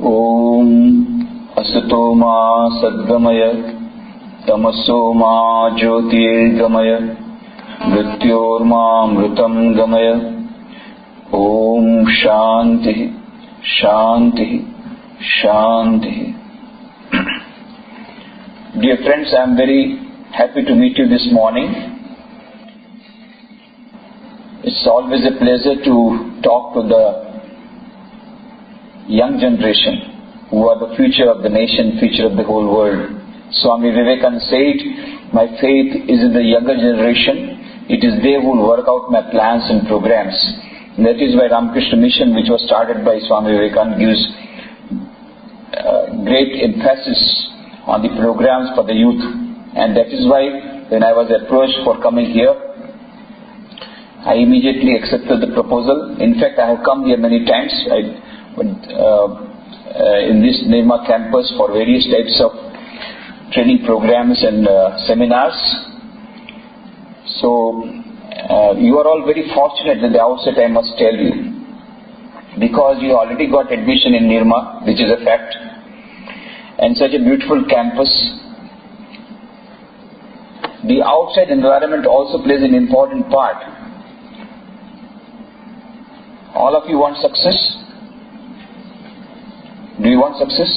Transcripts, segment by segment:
Om Asato Ma Sadgamaya Tamaso Ma Jyotirgamaya Mrityorma Mritam Gamaya. Om Shanti Shanti Shanti. Dear friends, I am very happy to meet you this morning. It's always a pleasure to talk to the young generation who are the future of the nation, future of the whole world. Swami Vivekananda said, my faith is in the younger generation. It is they who will work out my plans and programs. And that is why Ramakrishna Mission, which was started by Swami Vivekananda, gives great emphasis on the programs for the youth. And that is why when I was approached for coming here, I immediately accepted the proposal. In fact, I have come here many times. In this NIRMA campus for various types of training programs and seminars. So, you are all very fortunate at the outset, I must tell you, because you already got admission in NIRMA, which is a fact, and such a beautiful campus. The outside environment also plays an important part. All of you want success? Do you want success?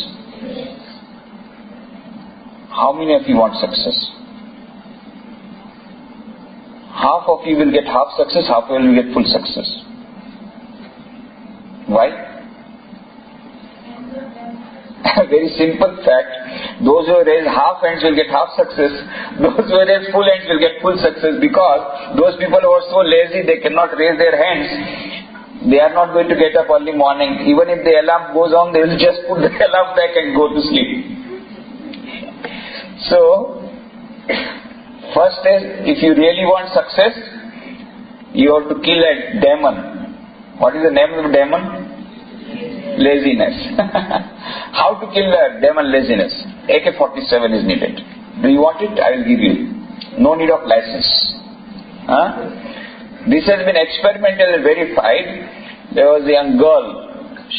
How many of you want success? Half of you will get half success, half of you will get full success. Why? A very simple fact. Those who raise half hands will get half success. Those who raise full hands will get full success, because those people who are so lazy they cannot raise their hands, they are not going to get up early morning. Even if the alarm goes on, they will just put the alarm back and go to sleep. So, first is, if you really want success, you have to kill a demon. What is the name of the demon? Laziness. How to kill the demon laziness? AK-47 is needed. Do you want it? I will give you. No need of license. This has been experimentally verified. There was a young girl.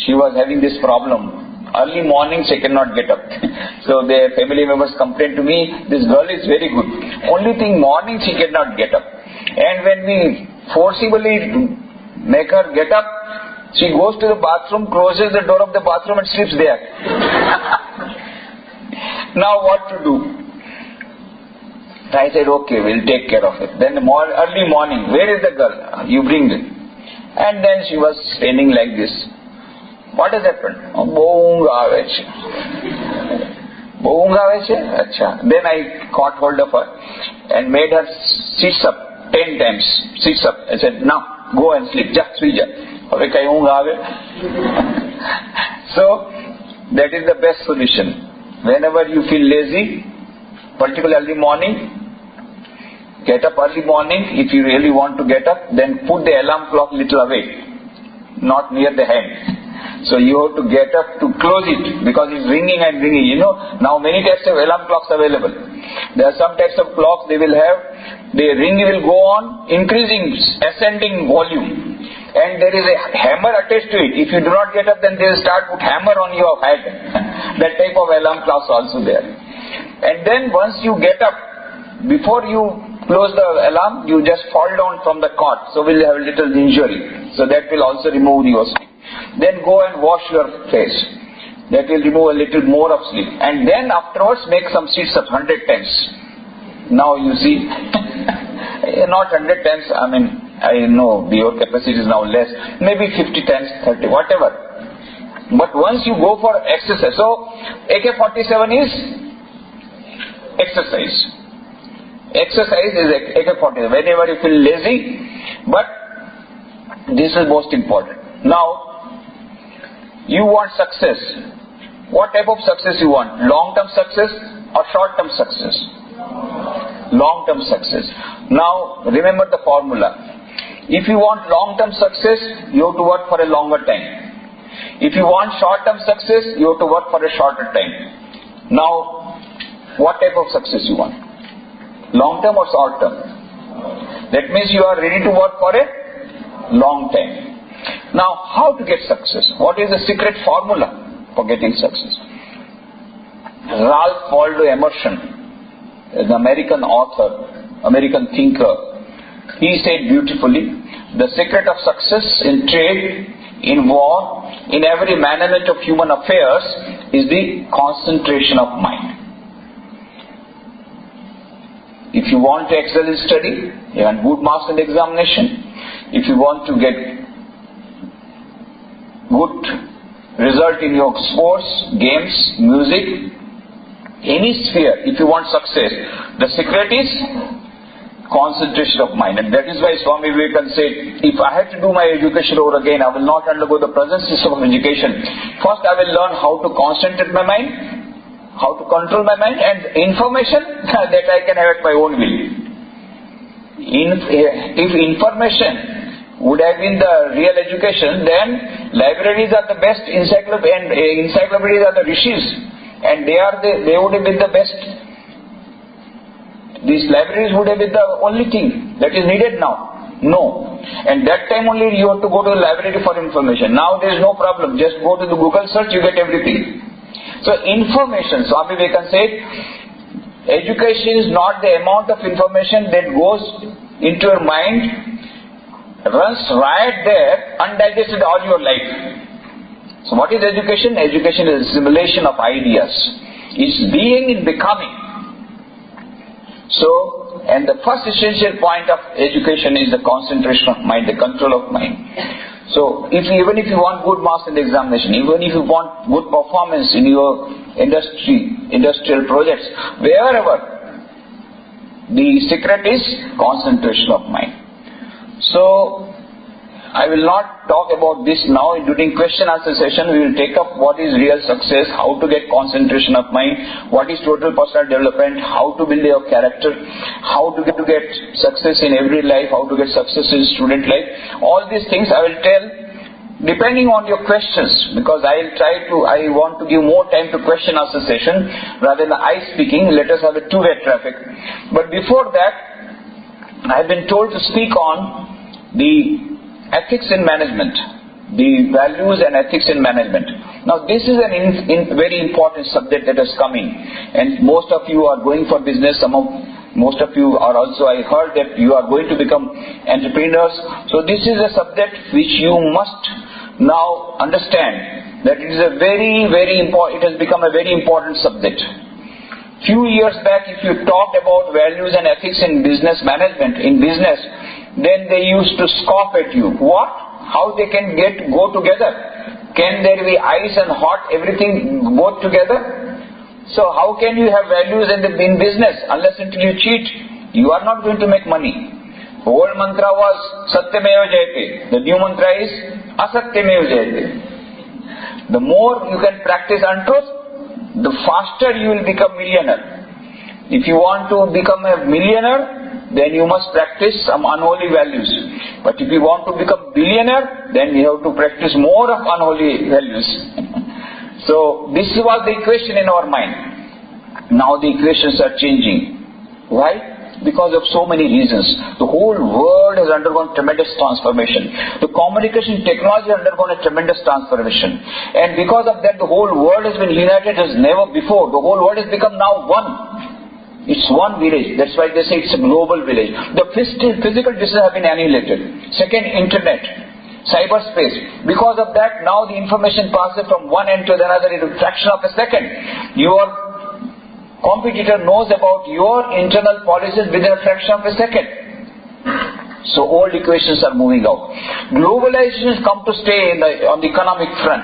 She was having this problem. Early morning she cannot get up. So their family members complained to me, this girl is very good. Only thing, morning she cannot get up. And when we forcibly make her get up, she goes to the bathroom, closes the door of the bathroom and sleeps there. Now what to do? I said, okay, we'll take care of it. Then early morning, where is the girl? You bring it. And then she was standing like this. What has happened? Boung aave che. Boung aave che? Acha. Then I caught hold of her and made her sit up 10 times. Sit up. I said, now, go and sleep. Ja, sui ja. Ave kai ung aave. So, that is the best solution. Whenever you feel lazy, particularly early morning, get up early morning. If you really want to get up, then put the alarm clock little away, not near the hand. So you have to get up to close it, because it's ringing and ringing. You know, now many types of alarm clocks available. There are some types of clocks, they will have, the ring will go on increasing, ascending volume. And there is a hammer attached to it. If you do not get up, then they will start put hammer on your head. That type of alarm clocks also there. And then once you get up, before you close the alarm, you just fall down from the cot, so will have a little injury. So that will also remove your sleep. Then go and wash your face. That will remove a little more of sleep. And then afterwards make some sit-ups 100 times. Now you see, not 100 times, I mean, I know your capacity is now less, maybe 50 times, 30, whatever. But once you go for exercise, so AK-47 is exercise. Exercise is AK-47. Whenever you feel lazy, but this is most important. Now, you want success. What type of success you want? Long-term success or short-term success? Long-term success. Now, remember the formula. If you want long-term success, you have to work for a longer time. If you want short-term success, you have to work for a shorter time. Now, what type of success you want? Long-term or short-term? That means you are ready to work for a long time. Now, how to get success? What is the secret formula? for getting success. Ralph Waldo Emerson, an American author, American thinker, he said beautifully, the secret of success in trade, in war, in every management of human affairs is the concentration of mind. If you want to excel in study, you want good marks in the examination. If you want to get good result in your sports, games, music, any sphere, if you want success, the secret is concentration of mind. And that is why Swami Vivekananda said, if I have to do my education over again, I will not undergo the present system of education. First I will learn how to concentrate my mind, how to control my mind, and information that I can have at my own will. If information would have been the real education, then libraries are the best encyclopedias are the rishis, and they would have been the best. These libraries would have been the only thing that is needed now. No. And that time only you have to go to the library for information. Now there is no problem. Just go to the Google search, you get everything. So information, Swami Vivekananda said, education is not the amount of information that goes into your mind, runs right there, undigested all your life. So what is education? Education is assimilation of ideas. It's being and becoming. So, and the first essential point of education is the concentration of mind, the control of mind. So, even if you want good marks in the examination, even if you want good performance in your industrial projects, wherever, the secret is concentration of mind. So, I will not talk about this now. During question answer session, we will take up what is real success, how to get concentration of mind, what is total personal development, how to build your character, how to get success in every life, how to get success in student life. All these things I will tell depending on your questions, because I want to give more time to question answer session rather than I speaking. Let us have a two-way traffic. But before that, I have been told to speak on the ethics in management, the values and ethics in management. Now this is a very important subject that is coming, and most of you are going for business. Most of you are also, I heard that you are going to become entrepreneurs. So this is a subject which you must now understand that it is a very, very important. It has become a very important subject. Few years back, if you talked about values and ethics in business management, then they used to scoff at you. What? How they can go together? Can there be ice and hot, everything both together? So how can you have values in business unless until you cheat? You are not going to make money. The old mantra was Satyameva Jayate. The new mantra is Asatyameva Jayate. The more you can practice untruth, the faster you will become millionaire. If you want to become a millionaire, then you must practice some unholy values. But if you want to become billionaire, then you have to practice more of unholy values. So this was the equation in our mind. Now the equations are changing. Why? Because of so many reasons. The whole world has undergone tremendous transformation. The communication technology has undergone a tremendous transformation. And because of that, the whole world has been united as never before. The whole world has become now one. It's one village. That's why they say it's a global village. The physical distances have been annihilated. Second, internet, cyberspace. Because of that, now the information passes from one end to the other in a fraction of a second. Your competitor knows about your internal policies within a fraction of a second. So old equations are moving out. Globalization has come to stay on the economic front,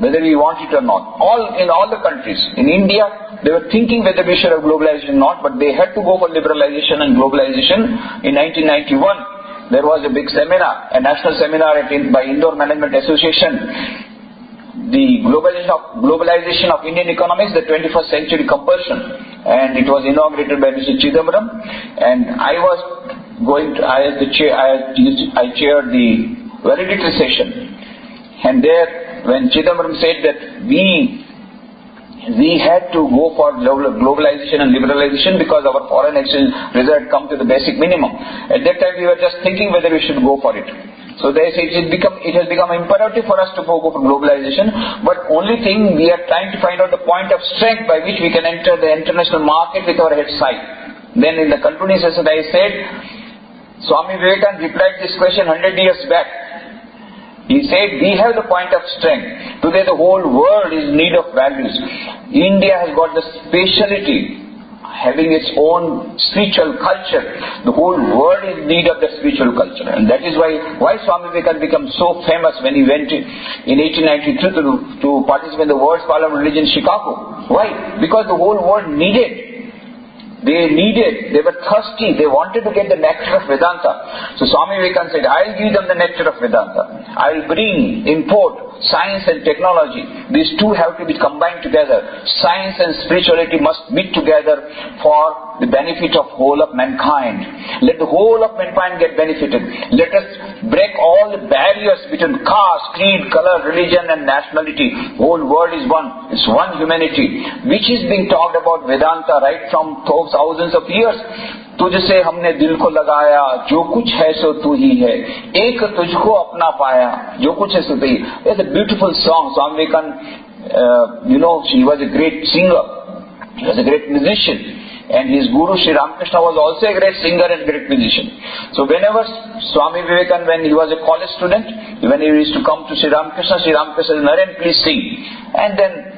whether we want it or not. In all the countries. In India, they were thinking whether we should have globalization or not, but they had to go for liberalization and globalization. In 1991, there was a big seminar, a national seminar by Indore Management Association. The globalization of Indian economics, the 21st century compulsion, and it was inaugurated by Mr. Chidambaram. And I chaired the validity session. And there, when Chidambaram said that we had to go for globalization and liberalization because our foreign exchange reserve had come to the basic minimum. At that time we were just thinking whether we should go for it. So they say it has become imperative for us to go for globalization, but only thing we are trying to find out the point of strength by which we can enter the international market with our heads high. Then in the concluding session I said, Swami Vivekananda replied this question 100 years back. He said, we have the point of strength. Today the whole world is in need of values. India has got the speciality, having its own spiritual culture. The whole world is in need of the spiritual culture. And that is why Swami Vivekananda became so famous when he went in 1893 to participate in the World's Parliament of Religion in Chicago. Why? Because the whole world needed. They were thirsty, they wanted to get the nectar of Vedanta. So Swami Vivekananda said, I'll give them the nectar of Vedanta. I'll import science and technology. These two have to be combined together. Science and spirituality must meet together for the benefit of whole of mankind. Let the whole of mankind get benefited. Let us break all the barriers between caste, creed, color, religion and nationality. Whole world is one. It's one humanity, which is being talked about Vedanta right from thousands of years. तुझसे हमने दिल को लगाया, जो कुछ है सो तू ही है, एक तुझको अपना पाया, जो कुछ है सो तू ही. It's a beautiful song. Swami Vivekananda, he was a great singer, he was a great musician, and his guru Sri Ramakrishna was also a great singer and great musician. So whenever Swami Vivekananda, when he was a college student, when he used to come to Sri Ramakrishna said, Naren, please sing. And then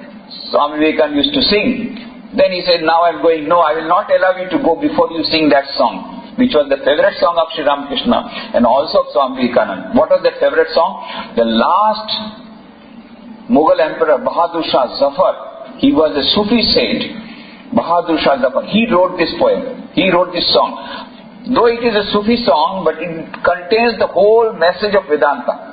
Swami Vivekananda used to sing. Then he said, now I'm going, no, I will not allow you to go before you sing that song, which was the favorite song of Sri Ramakrishna and also of Swami Vivekananda. What was that favorite song? The last Mughal emperor, Bahadur Shah Zafar, he was a Sufi saint, Bahadur Shah Zafar. He wrote this poem, he wrote this song. Though it is a Sufi song, but it contains the whole message of Vedanta.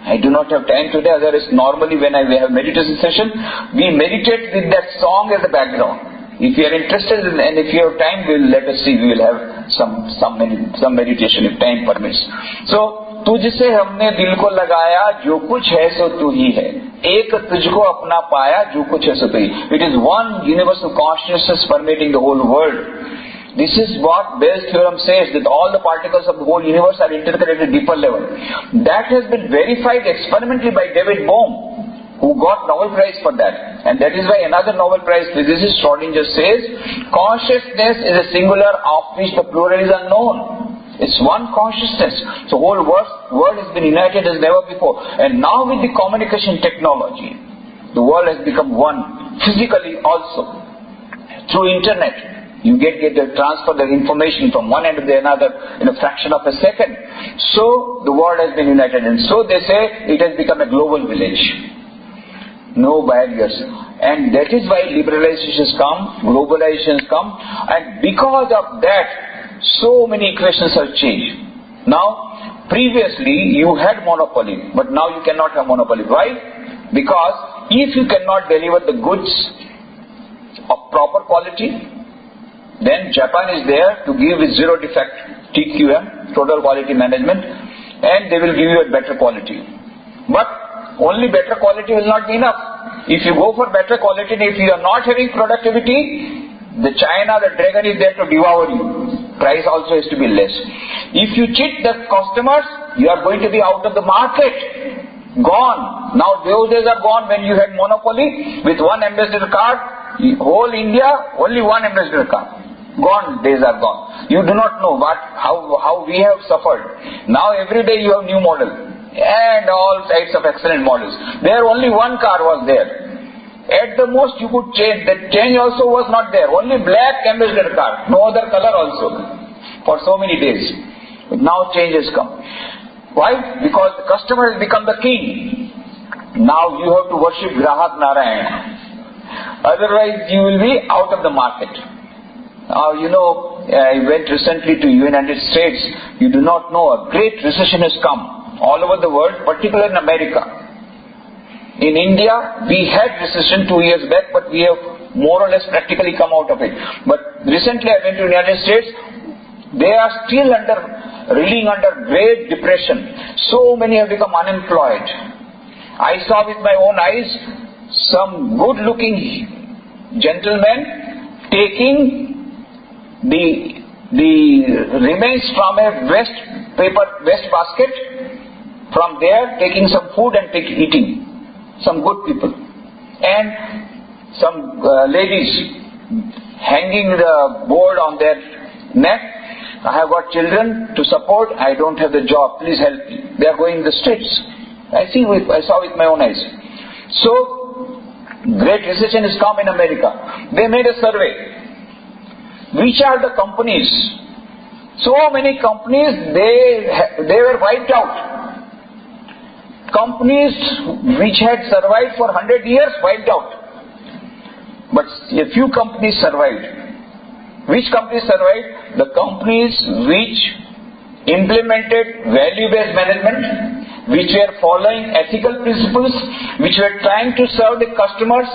I do not have time today, otherwise normally when we have meditation session, we meditate with that song as a background. If you are interested and if you have time, let us see, we will have some meditation if time permits. So, तुझसे हमने दिल को लगाया, जो कुछ है सो तू ही है, एक तुझको अपना पाया, जो कुछ है सो तू ही. It is one universal consciousness permeating the whole world. This is what Bell's theorem says, that all the particles of the whole universe are interconnected at a deeper level. That has been verified experimentally by David Bohm, who got Nobel Prize for that. And that is why another Nobel Prize physicist, Schrodinger, says, consciousness is a singular of which the plural is unknown. It's one consciousness. So whole world has been united as never before. And now with the communication technology, the world has become one, physically also, through internet. You get the transfer the information from one end to the another in a fraction of a second. So the world has been united, and so they say it has become a global village. No barriers. And that is why liberalizations come, globalizations come, and because of that, so many equations have changed. Now, previously you had monopoly, but now you cannot have monopoly. Why? Because if you cannot deliver the goods of proper quality, then Japan is there to give with zero defect, TQM, total quality management, and they will give you a better quality. But only better quality will not be enough. If you go for better quality, if you are not having productivity, the China, the dragon is there to devour you. Price also has to be less. If you cheat the customers, you are going to be out of the market. Gone. Now those days are gone when you had monopoly with one ambassador card, whole India, only one ambassador card. Gone, days are gone. You do not know how we have suffered. Now every day you have new model and all types of excellent models. There only one car was there. At the most you could change. That change also was not there. Only black ambassador car, no other color also for so many days. But now change has come. Why? Because the customer has become the king. Now you have to worship Grahak Narayana. Otherwise you will be out of the market. Now I went recently to United States. You do not know, a great recession has come all over the world, particularly in America. In India, we had recession 2 years back, but we have more or less practically come out of it. But recently I went to United States. They are still reeling under great depression. So many have become unemployed. I saw with my own eyes some good-looking gentlemen taking the remains from a paper waste basket, from there taking some food and eating. Some good people. And some ladies hanging the board on their neck. I have got children to support, I don't have the job, please help me. They are going in the streets. I saw with my own eyes. So, great recession has come in America. They made a survey. Which are the companies? So many companies, they were wiped out. Companies which had survived for 100 years, wiped out. But a few companies survived. Which companies survived? The companies which implemented value-based management, which were following ethical principles, which were trying to serve the customers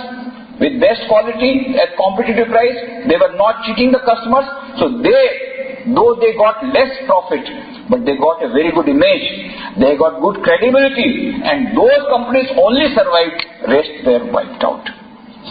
with best quality at competitive price. They were not cheating the customers. So though they got less profit, but they got a very good image. They got good credibility. And those companies only survived, rest were wiped out.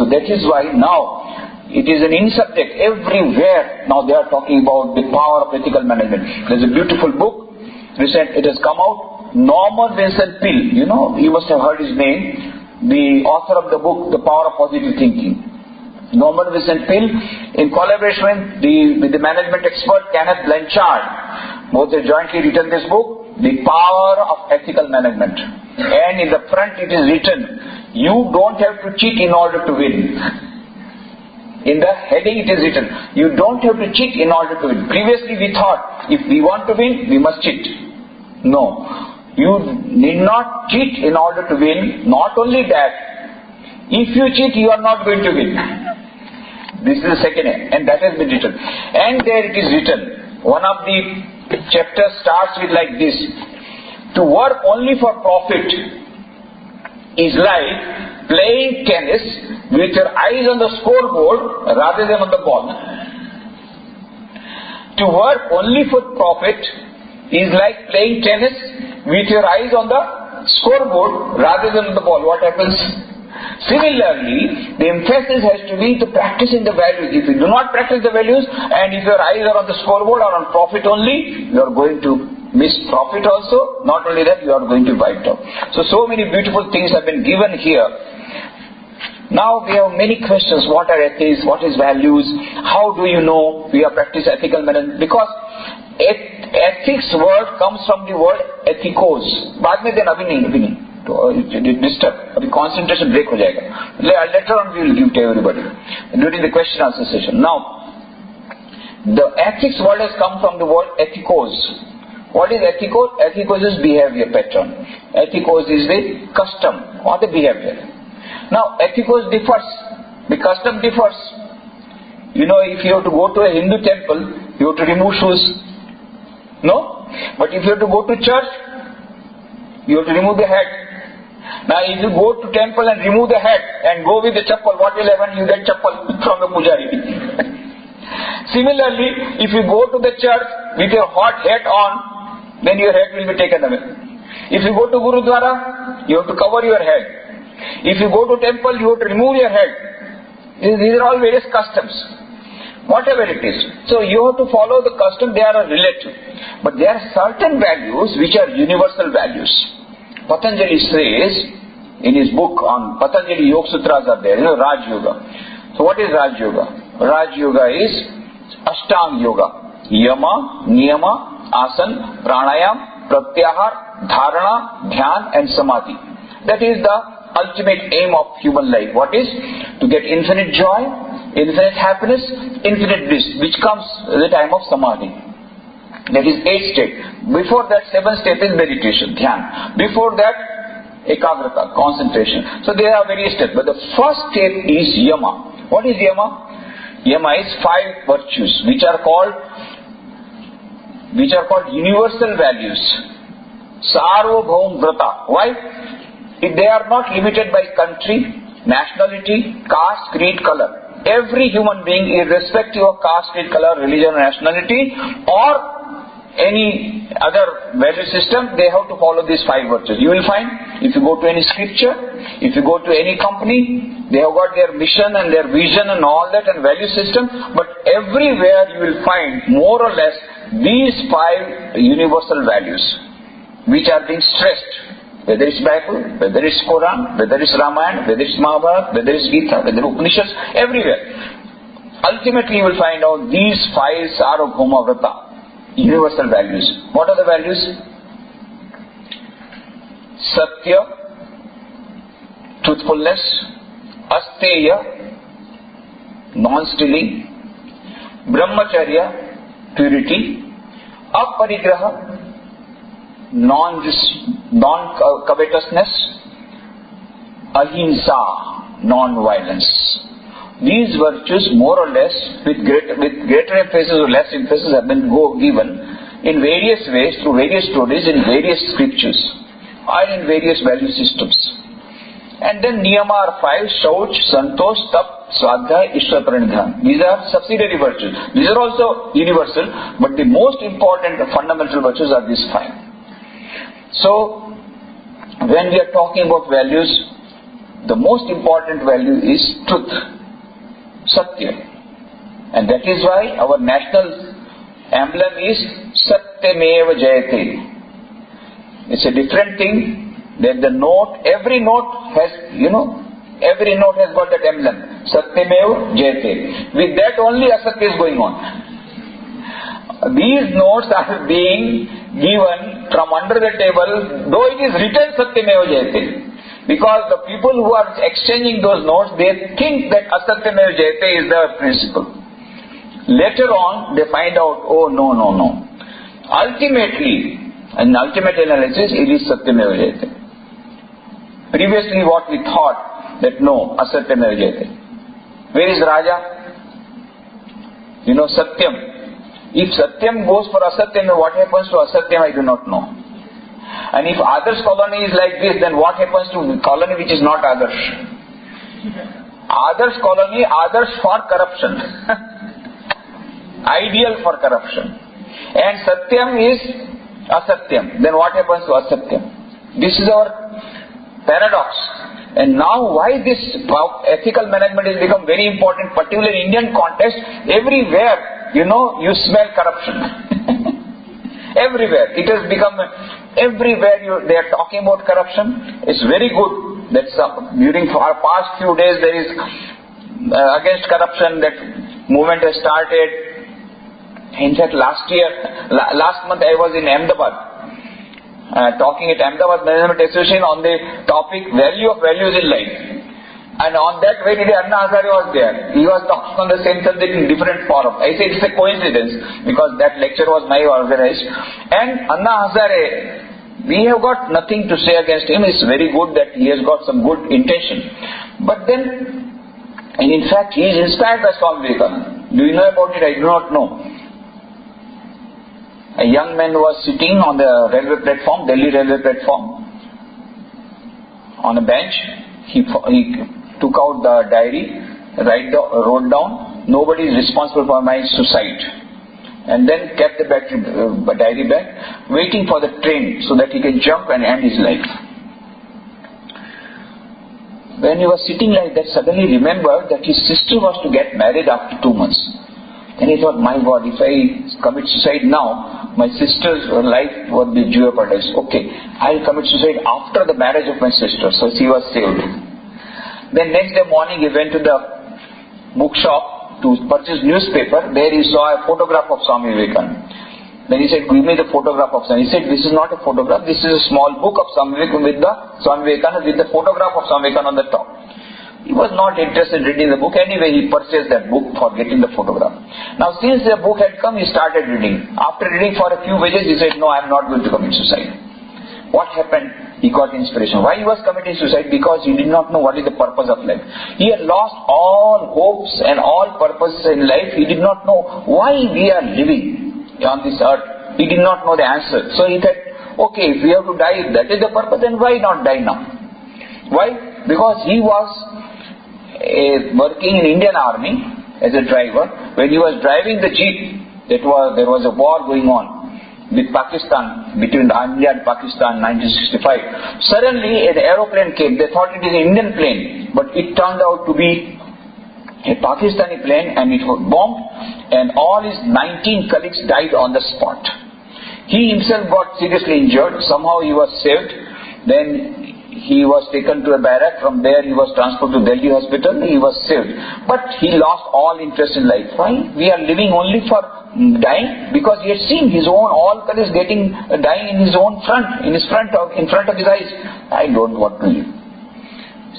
So that is why now it is an in-subject everywhere. Now they are talking about the power of ethical management. There's a beautiful book, it has come out, Norman Vincent Peale. You must have heard his name. The author of the book, The Power of Positive Thinking. Norman Vincent Peale, in collaboration with the management expert Kenneth Blanchard, both have jointly written this book, The Power of Ethical Management. And in the front it is written, you don't have to cheat in order to win. In the heading it is written, you don't have to cheat in order to win. Previously we thought, if we want to win, we must cheat. No. You need not cheat in order to win. Not only that, if you cheat, you are not going to win. This is the second, and that has been written. And there it is written, one of the chapters starts with like this, to work only for profit is like playing tennis with your eyes on the scoreboard rather than on the ball. To work only for profit is like playing tennis with your eyes on the scoreboard rather than on the ball. What happens? Similarly, the emphasis has to be to practicing the values. If you do not practice the values, and if your eyes are on the scoreboard or on profit only, you are going to miss profit also. Not only that, you are going to wipe out. So many beautiful things have been given here. Now we have many questions. What are ethics? What is values? How do you know we are practicing ethical management? Because ethics word comes from the word ethikos. बाद में देना अभी नहीं तो disturb अभी concentration break हो जाएगा. Later on we will give to everybody during the question answer session. Now the ethics word has come from the word ethikos. What is ethikos? Ethikos is behavior pattern. Ethikos is the custom or the behavior. Now ethikos differs. The custom differs. If you have to go to a Hindu temple, you have to remove shoes. No? But if you have to go to church, you have to remove the hat. Now if you go to temple and remove the hat and go with the chappal, what will happen? You get chappal from the pujari. Similarly, if you go to the church with your hot hat on, then your hat will be taken away. If you go to Gurudwara, you have to cover your head. If you go to temple, you have to remove your head. These are all various customs. Whatever it is. So you have to follow the custom, they are relative. But there are certain values which are universal values. Patanjali says, in his book on Patanjali Yoga Sutras are there, Raj Yoga. So what is Raj Yoga? Raj Yoga is Ashtanga Yoga. Yama, Niyama, Asan, Pranayam, Pratyahar, Dharana, Dhyan and Samadhi. That is the ultimate aim of human life. What is? To get infinite joy, infinite happiness, infinite bliss, which comes at the time of Samadhi. That is 8th state. Before that, 7th state is meditation, Dhyan. Before that, Ekagrata, concentration. So there are various steps. But the first step is Yama. What is Yama? Yama is 5 virtues which are called universal values. Sarvabhaum Vrata. Why? They are not limited by country, nationality, caste, creed, color. Every human being, irrespective of caste, creed, color, religion, nationality, or any other value system, they have to follow these 5 virtues. You will find, if you go to any scripture, if you go to any company, they have got their mission and their vision and all that and value system, but everywhere you will find more or less these 5 universal values which are being stressed, whether it's Bible, whether it's Quran, whether it's Ramayana, whether it's Mahabharata, whether it's Gita, whether Upanishads, everywhere. Ultimately you will find out these 5 Sarvabhauma Vrata, universal values. What are the values? Satya, truthfulness, Asteya, non-stealing, Brahmacharya, purity, Aparigraha, non-covetousness, Ahimsa, non-violence. These virtues, more or less, with greater emphasis or less emphasis, have been given in various ways, through various stories, in various scriptures, or in various value systems. And then Niyama are 5: Shauch, Santosh, Tap, Swadhyay, Ishwar Pranidhan. These are subsidiary virtues. These are also universal, but the most important fundamental virtues are these 5. So, when we are talking about values, the most important value is truth, Satya. And that is why our national emblem is Satyameva Jayate. It's a different thing that the note, every note has, every note has got that emblem, Satyameva Jayate. With that only Asatya is going on. These notes are being given from under the table, though it is written Satyameva Jayate. Because the people who are exchanging those notes, they think that Asatyameva Jayate is the principle. Later on, they find out, oh no. Ultimately, in ultimate analysis, it is Satyameva Jayate. Previously what we thought, that no, Asatyameva Jayate. Where is Raja? Satyam. If Satyam goes for Asatyam, what happens to Asatyam, I do not know. And if Adarsh colony is like this, then what happens to colony which is not Adarsh? Adarsh colony, Adarsh for corruption. Ideal for corruption. And Satyam is Asatyam. Then what happens to Asatyam? This is our paradox. And now why this ethical management has become very important, particularly in Indian context, everywhere, you smell corruption. Everywhere. It has become, everywhere they are talking about corruption. It's very good that during our past few days there is against corruption, that movement has started. In fact, last month I was in Ahmedabad, talking at Ahmedabad Management Association on the topic value of values in life. And on that very day, Anna Hazare was there. He was talking on the same subject in different forums. I say it's a coincidence, because that lecture was my organized. And Anna Hazare, we have got nothing to say against him. It's very good that he has got some good intention. But then, and in fact, he is inspired by Swami Vivekananda. Do you know about it? I do not know. A young man was sitting on the railway platform, Delhi railway platform, on a bench. He took out the diary, wrote down, nobody is responsible for my suicide. And then kept the diary back, waiting for the train so that he can jump and end his life. When he was sitting like that, suddenly remembered that his sister was to get married after 2 months. And he thought, my God, if I commit suicide now, my sister's life would be jeopardized. Okay, I'll commit suicide after the marriage of my sister. So he was saved. Then next day morning he went to the bookshop to purchase newspaper. There he saw a photograph of Swami Vivekananda. Then he said, give me the photograph of Swami. He said, this is not a photograph, this is a small book of Swami Vivekananda with the photograph of Swami Vivekananda on the top. He was not interested in reading the book. Anyway, he purchased that book for getting the photograph. Now since the book had come, he started reading. After reading for a few pages, he said, no, I am not going to commit suicide. What happened? He got inspiration. Why he was committing suicide? Because he did not know what is the purpose of life. He had lost all hopes and all purposes in life. He did not know why we are living on this earth. He did not know the answer. So he said, okay, if we have to die, if that is the purpose, then why not die now? Why? Because he was working in Indian Army as a driver. When he was driving the jeep, there was a war going on with Pakistan, between India and Pakistan in 1965. Suddenly an aeroplane came. They thought it is an Indian plane, but it turned out to be a Pakistani plane, and it was bombed, and all his 19 colleagues died on the spot. He himself got seriously injured. Somehow he was saved. Then he was taken to a barrack. From there he was transferred to Delhi hospital. He was saved. But he lost all interest in life. Why? We are living only for dying? Because he had seen his own all colleagues dying in his own front, in front of his eyes. I don't want to live.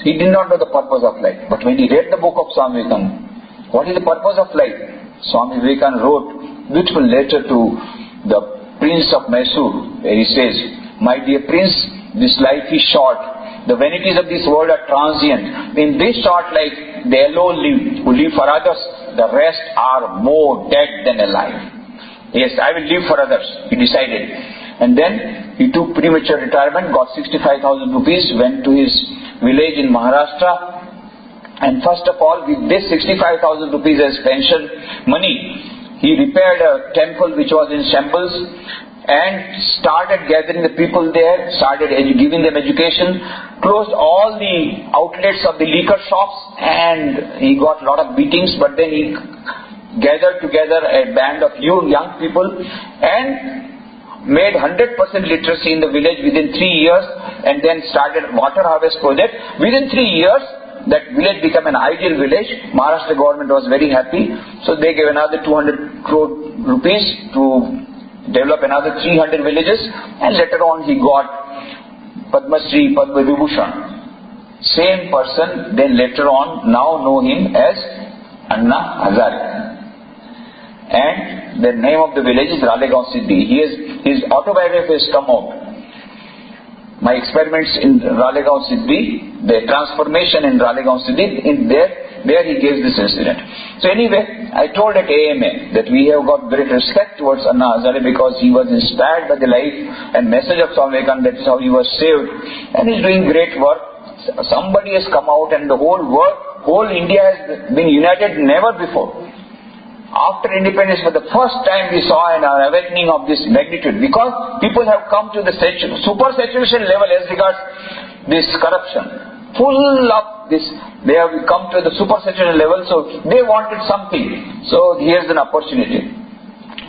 He did not know the purpose of life. But when he read the book of Swami Vivekananda, what is the purpose of life? Swami Vivekananda wrote beautiful letter to the Prince of Mysore, where he says, "My dear Prince, this life is short. The vanities of this world are transient. In this short life, they alone live, who live for others. The rest are more dead than alive." Yes, I will live for others, he decided. And then he took premature retirement, got 65,000 rupees, went to his village in Maharashtra, and first of all, with this 65,000 rupees as pension money, he repaired a temple which was in shambles and started gathering the people there, started giving them education, closed all the outlets of the liquor shops, and he got a lot of beatings, but then he gathered together a band of young people and made 100% literacy in the village within 3 years, and then started water harvest project. Within 3 years, that village became an ideal village. Maharashtra government was very happy, so they gave another 200 crore rupees to develop another 300 villages, and later on he got Padma Shri, Padma Vibhushan. Same person, then later on, now know him as Anna Hazare. And the name of the village is Ralegaon Siddhi. His autobiography has come out. My experiments in Ralegaon Siddhi, the transformation in Ralegaon Siddhi, in there he gives this incident. So anyway, I told at AMA that we have got great respect towards Anna Hazare because he was inspired by the life and message of Swami Vivekananda. That is how he was saved, and he is doing great work. Somebody has come out, and the whole India has been united never before. After independence, for the first time we saw an awakening of this magnitude, because people have come to the super saturation level as regards this corruption. Full of this, they have come to the super saturation level, so they wanted something. So here's an opportunity.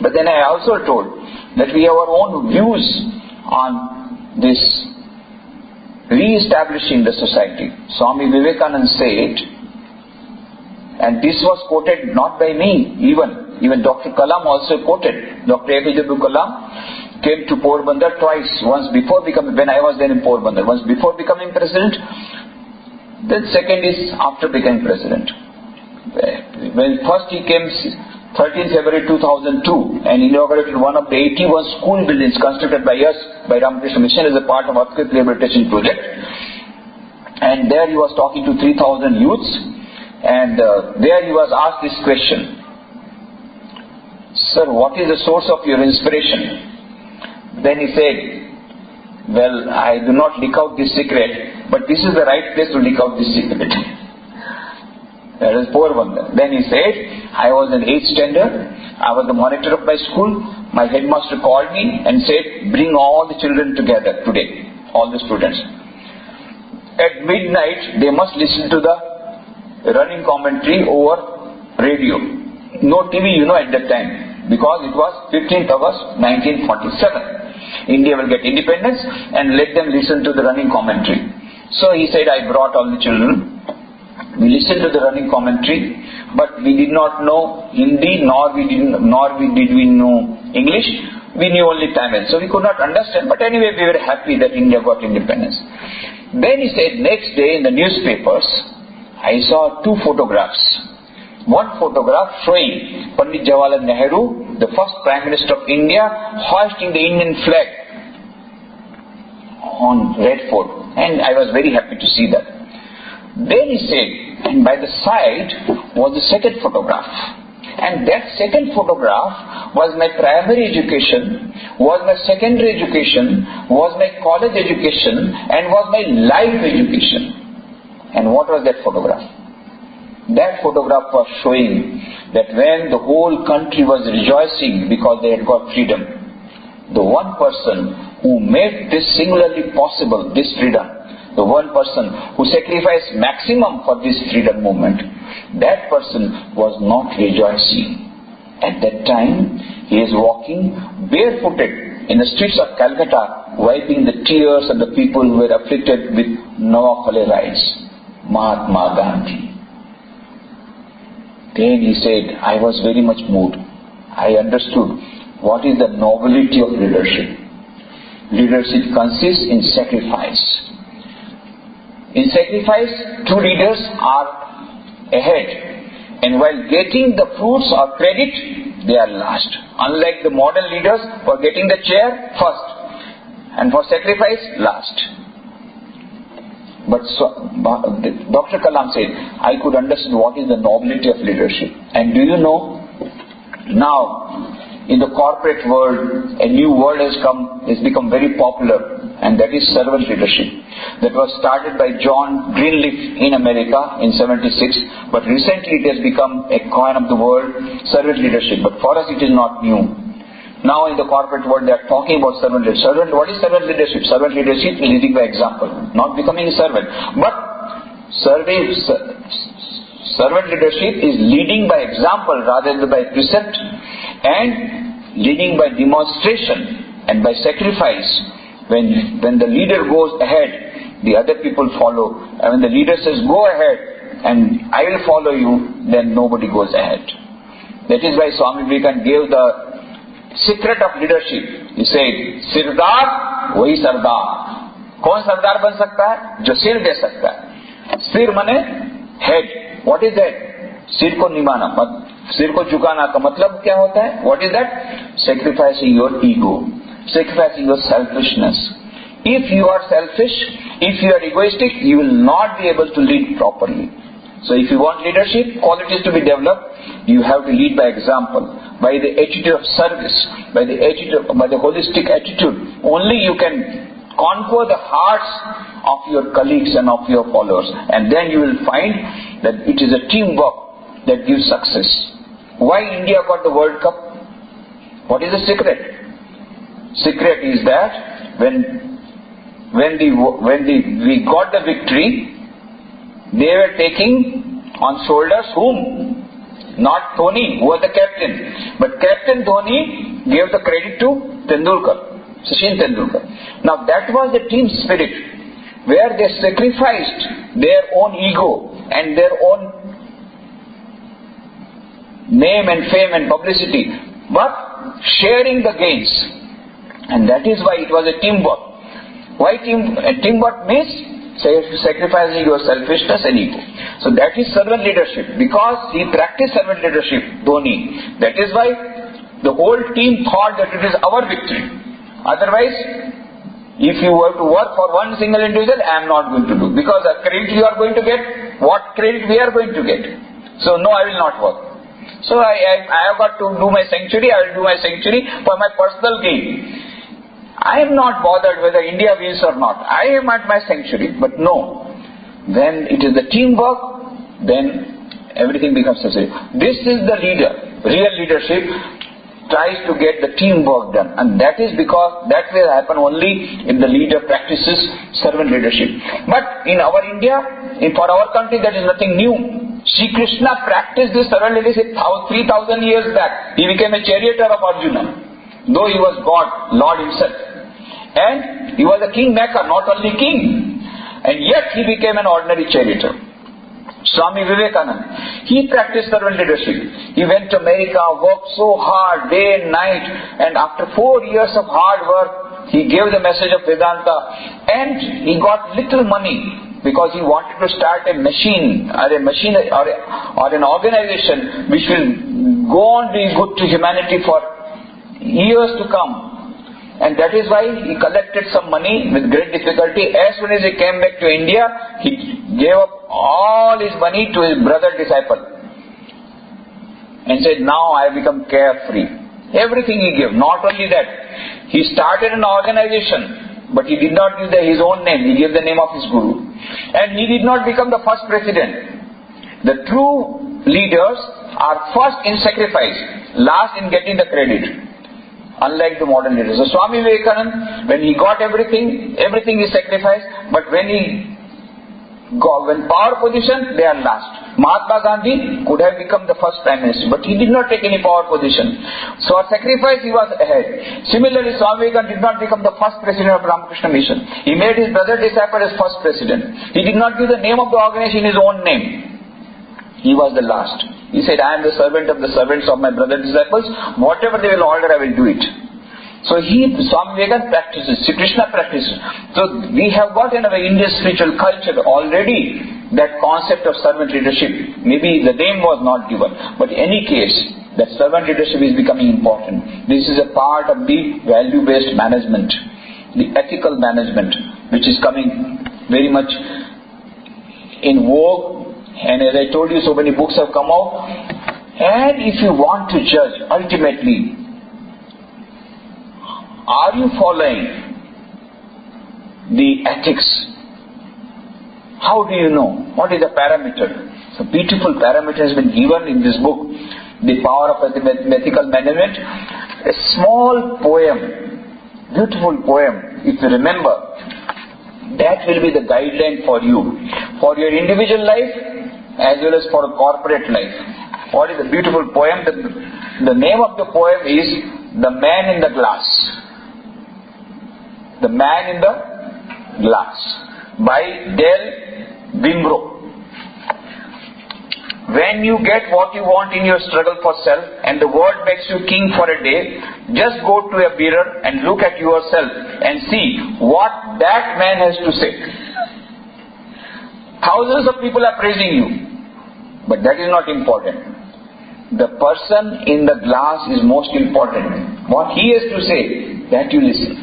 But then I also told that we have our own views on this re-establishing the society. Swami Vivekananda said, and this was quoted not by me, even Dr. Kalam also quoted. Dr. APJ Abdul Kalam came to Porbandar twice, once before when I was then in Porbandar, once before becoming president, then second is after becoming president. When first he came 13th February 2002 and inaugurated one of the 81 school buildings constructed by us, by Ramakrishna Mission, as a part of earthquake rehabilitation project. And there he was talking to 3,000 youths. And there he was asked this question, "Sir, what is the source of your inspiration?" Then he said, "Well, I do not leak out this secret, but this is the right place to leak out this secret." That is Porbandar. Then he said, "I was an 8th standard. I was the monitor of my school. My headmaster called me and said, 'Bring all the children together today, all the students. At midnight, they must listen to the running commentary over radio.' No TV, at that time, because it was 15th August 1947. India will get independence, and let them listen to the running commentary." So he said, "I brought all the children. We listened to the running commentary, but we did not know Hindi, nor did we know English. We knew only Tamil, so we could not understand. But anyway, we were happy that India got independence." Then he said, next day in the newspapers, I saw 2 photographs. One photograph showing Pandit Jawaharlal Nehru, the first Prime Minister of India, hoisting the Indian flag on Red Fort. And I was very happy to see that. Then he said, and by the side was the second photograph. And that second photograph was my primary education, was my secondary education, was my college education, and was my life education. And what was that photograph? That photograph was showing that when the whole country was rejoicing because they had got freedom, the one person who made this singularly possible, this freedom, the one person who sacrificed maximum for this freedom movement, that person was not rejoicing. At that time, he is walking barefooted in the streets of Calcutta, wiping the tears of the people who were afflicted with noophalitis. Mahatma Gandhi. Then he said, I was very much moved. I understood what is the nobility of leadership. Leadership consists in sacrifice. In sacrifice, true leaders are ahead, and while getting the fruits or credit, they are last. Unlike the modern leaders who are getting the chair first, and for sacrifice, last. But Dr. Kalam said, I could understand what is the nobility of leadership. And do you know, now in the corporate world, a new word has become very popular, and that is servant leadership. That was started by John Greenleaf in America in 76, but recently it has become a coin of the word, servant leadership. But for us it is not new. Now in the corporate world they are talking about servant leadership. What is servant leadership? Servant leadership is leading by example, not becoming a servant. But servant leadership is leading by example rather than by precept, and leading by demonstration and by sacrifice. When the leader goes ahead, the other people follow. And when the leader says, go ahead and I will follow you, then nobody goes ahead. That is why Swami Vivekananda gave the secret of leadership. He said, Sirdar, wahi Sardar. कौन सरदार बन सकता है? जो सिर दे सकता है. सिर मने head. What is that? सिर को निभाना, सिर को झुकाना का मतलब क्या होता है? What is that? Sacrificing your ego, sacrificing your selfishness. If you are selfish, if you are egoistic, you will not be able to lead properly. So if you want leadership qualities to be developed, you have to lead by example, by the attitude of service, by the holistic attitude. Only you can conquer the hearts of your colleagues and of your followers, and then you will find that it is a teamwork that gives success. Why India got the World Cup? What is the secret? Secret is that when we got the victory, they were taking on shoulders whom? Not Dhoni, who was the captain, but Captain Dhoni gave the credit to Sachin Tendulkar. Now that was the team spirit, where they sacrificed their own ego and their own name and fame and publicity, but sharing the gains. And that is why it was a teamwork. Why teamwork means sacrificing your selfishness and ego. So that is servant leadership, because he practiced servant leadership, Dhoni. That is why the whole team thought that it is our victory. Otherwise, if you were to work for one single individual, I am not going to do, because the credit you are going to get, what credit we are going to get. So no, I will not work. So I have got to do my sanctuary, I will do my sanctuary for my personal gain. I am not bothered whether India wins or not. I am at my sanctuary. But no, when it is the teamwork, then everything becomes necessary. This is the leader. Real leadership tries to get the teamwork done, and that is because that will happen only if the leader practices servant leadership. But in our India, for our country, that is nothing new. Sri Krishna practiced this servant leadership 3,000 years back. He became a charioteer of Arjuna, though he was God, Lord himself. And he was a kingmaker, not only king. And yet he became an ordinary charioteer. Swami Vivekananda, he practiced servant leadership. He went to America, worked so hard, day and night, and after 4 years of hard work, he gave the message of Vedanta, and he got little money, because he wanted to start a machine or an organization which will go on doing good to humanity for years to come. And that is why he collected some money with great difficulty. As soon as he came back to India, he gave up all his money to his brother disciple and said, now I have become carefree. Everything he gave. Not only that, he started an organization, but he did not use his own name. He gave the name of his guru. And he did not become the first president. The true leaders are first in sacrifice, last in getting the credit. Unlike the modern leaders. So Swami Vivekananda, when he got everything is sacrificed, but when power position, they are last. Mahatma Gandhi could have become the first Prime Minister, but he did not take any power position. So for sacrifice he was ahead. Similarly, Swami Vivekananda did not become the first president of Ramakrishna Mission. He made his brother disciple as first president. He did not give the name of the organization in his own name. He was the last. He said, I am the servant of the servants of my brother disciples. Whatever they will order, I will do it. So Swami Vivekananda practices, Sri Krishna practices. So we have got in our Indian spiritual culture already that concept of servant leadership. Maybe the name was not given, but in any case, that servant leadership is becoming important. This is a part of the value-based management, the ethical management, which is coming very much in vogue. And as I told you, so many books have come out. And if you want to judge, ultimately, are you following the ethics? How do you know? What is the parameter? So beautiful parameter has been given in this book, The Power of Ethical Management. A small poem, beautiful poem, if you remember, that will be the guideline for you, for your individual life as well as for a corporate life. What is the beautiful poem? The name of the poem is The Man in the Glass. The Man in the Glass by Del Bimbro. When you get what you want in your struggle for self and the world makes you king for a day, just go to a mirror and look at yourself and see what that man has to say. Thousands of people are praising you, but that is not important. The person in the glass is most important. What he has to say, that you listen.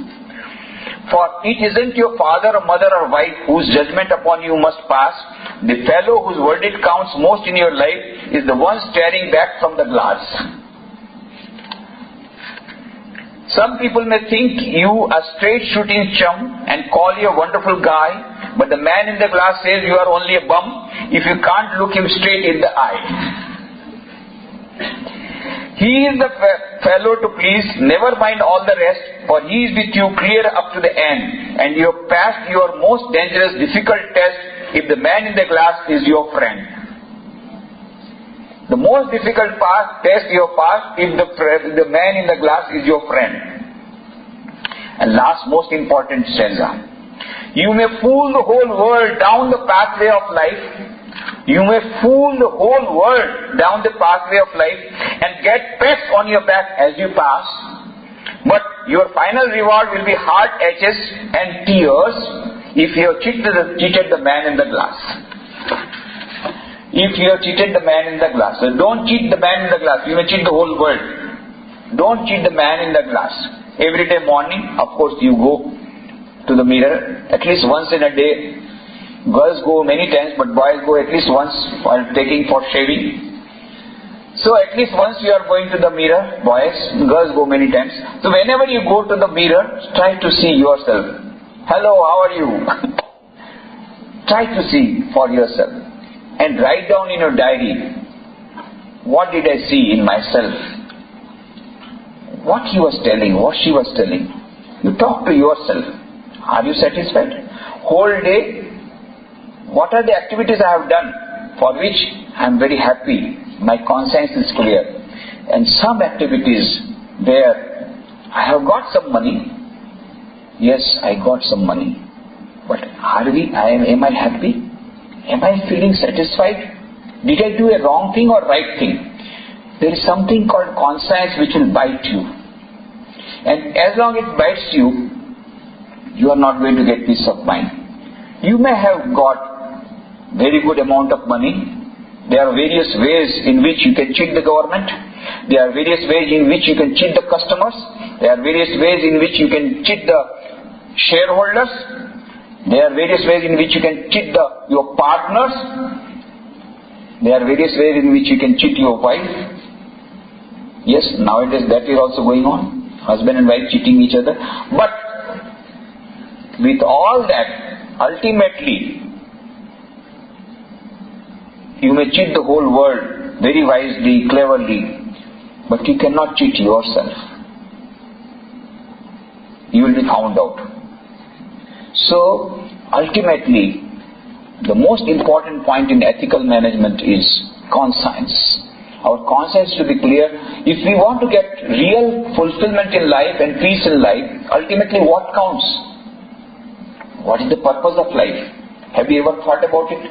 For it isn't your father or mother or wife whose judgment upon you must pass. The fellow whose verdict counts most in your life is the one staring back from the glass. Some people may think you a straight shooting chum and call you a wonderful guy, but the man in the glass says you are only a bum if you can't look him straight in the eye. He is the fellow to please, never mind all the rest, for he is with you clear up to the end, and you have passed your most dangerous, difficult test if the man in the glass is your friend. The most difficult test you have passed if the man in the glass is your friend. And last most important stanza. You may fool the whole world down the pathway of life. You may fool the whole world down the pathway of life and get pats on your back as you pass. But your final reward will be hard edges and tears if you have cheated the man in the glass. If you have cheated the man in the glass. So don't cheat the man in the glass. You may cheat the whole world. Don't cheat the man in the glass. Every day morning, of course, you go to the mirror at least once in a day. Girls go many times, but boys go at least once while taking for shaving. So at least once you are going to the mirror, boys, girls go many times. So whenever you go to the mirror, try to see yourself. Hello, how are you? Try to see for yourself. And write down in your diary, what did I see in myself? What he was telling, what she was telling. You talk to yourself. Are you satisfied? Whole day, what are the activities I have done for which I am very happy? My conscience is clear. And some activities where I have got some money. Yes, I got some money. But am I happy? Am I feeling satisfied? Did I do a wrong thing or right thing? There is something called conscience which will bite you. And as long as it bites you, you are not going to get peace of mind. You may have got very good amount of money. There are various ways in which you can cheat the government. There are various ways in which you can cheat the customers. There are various ways in which you can cheat the shareholders. There are various ways in which you can cheat your partners. There are various ways in which you can cheat your wife. Yes, nowadays that is also going on. Husband and wife cheating each other. But with all that, ultimately, you may cheat the whole world very wisely, cleverly, but you cannot cheat yourself. You will be found out. So, ultimately, The most important point in ethical management is conscience. Our conscience to be clear. If we want to get real fulfillment in life and peace in life, ultimately what counts? What is the purpose of life? Have you ever thought about it?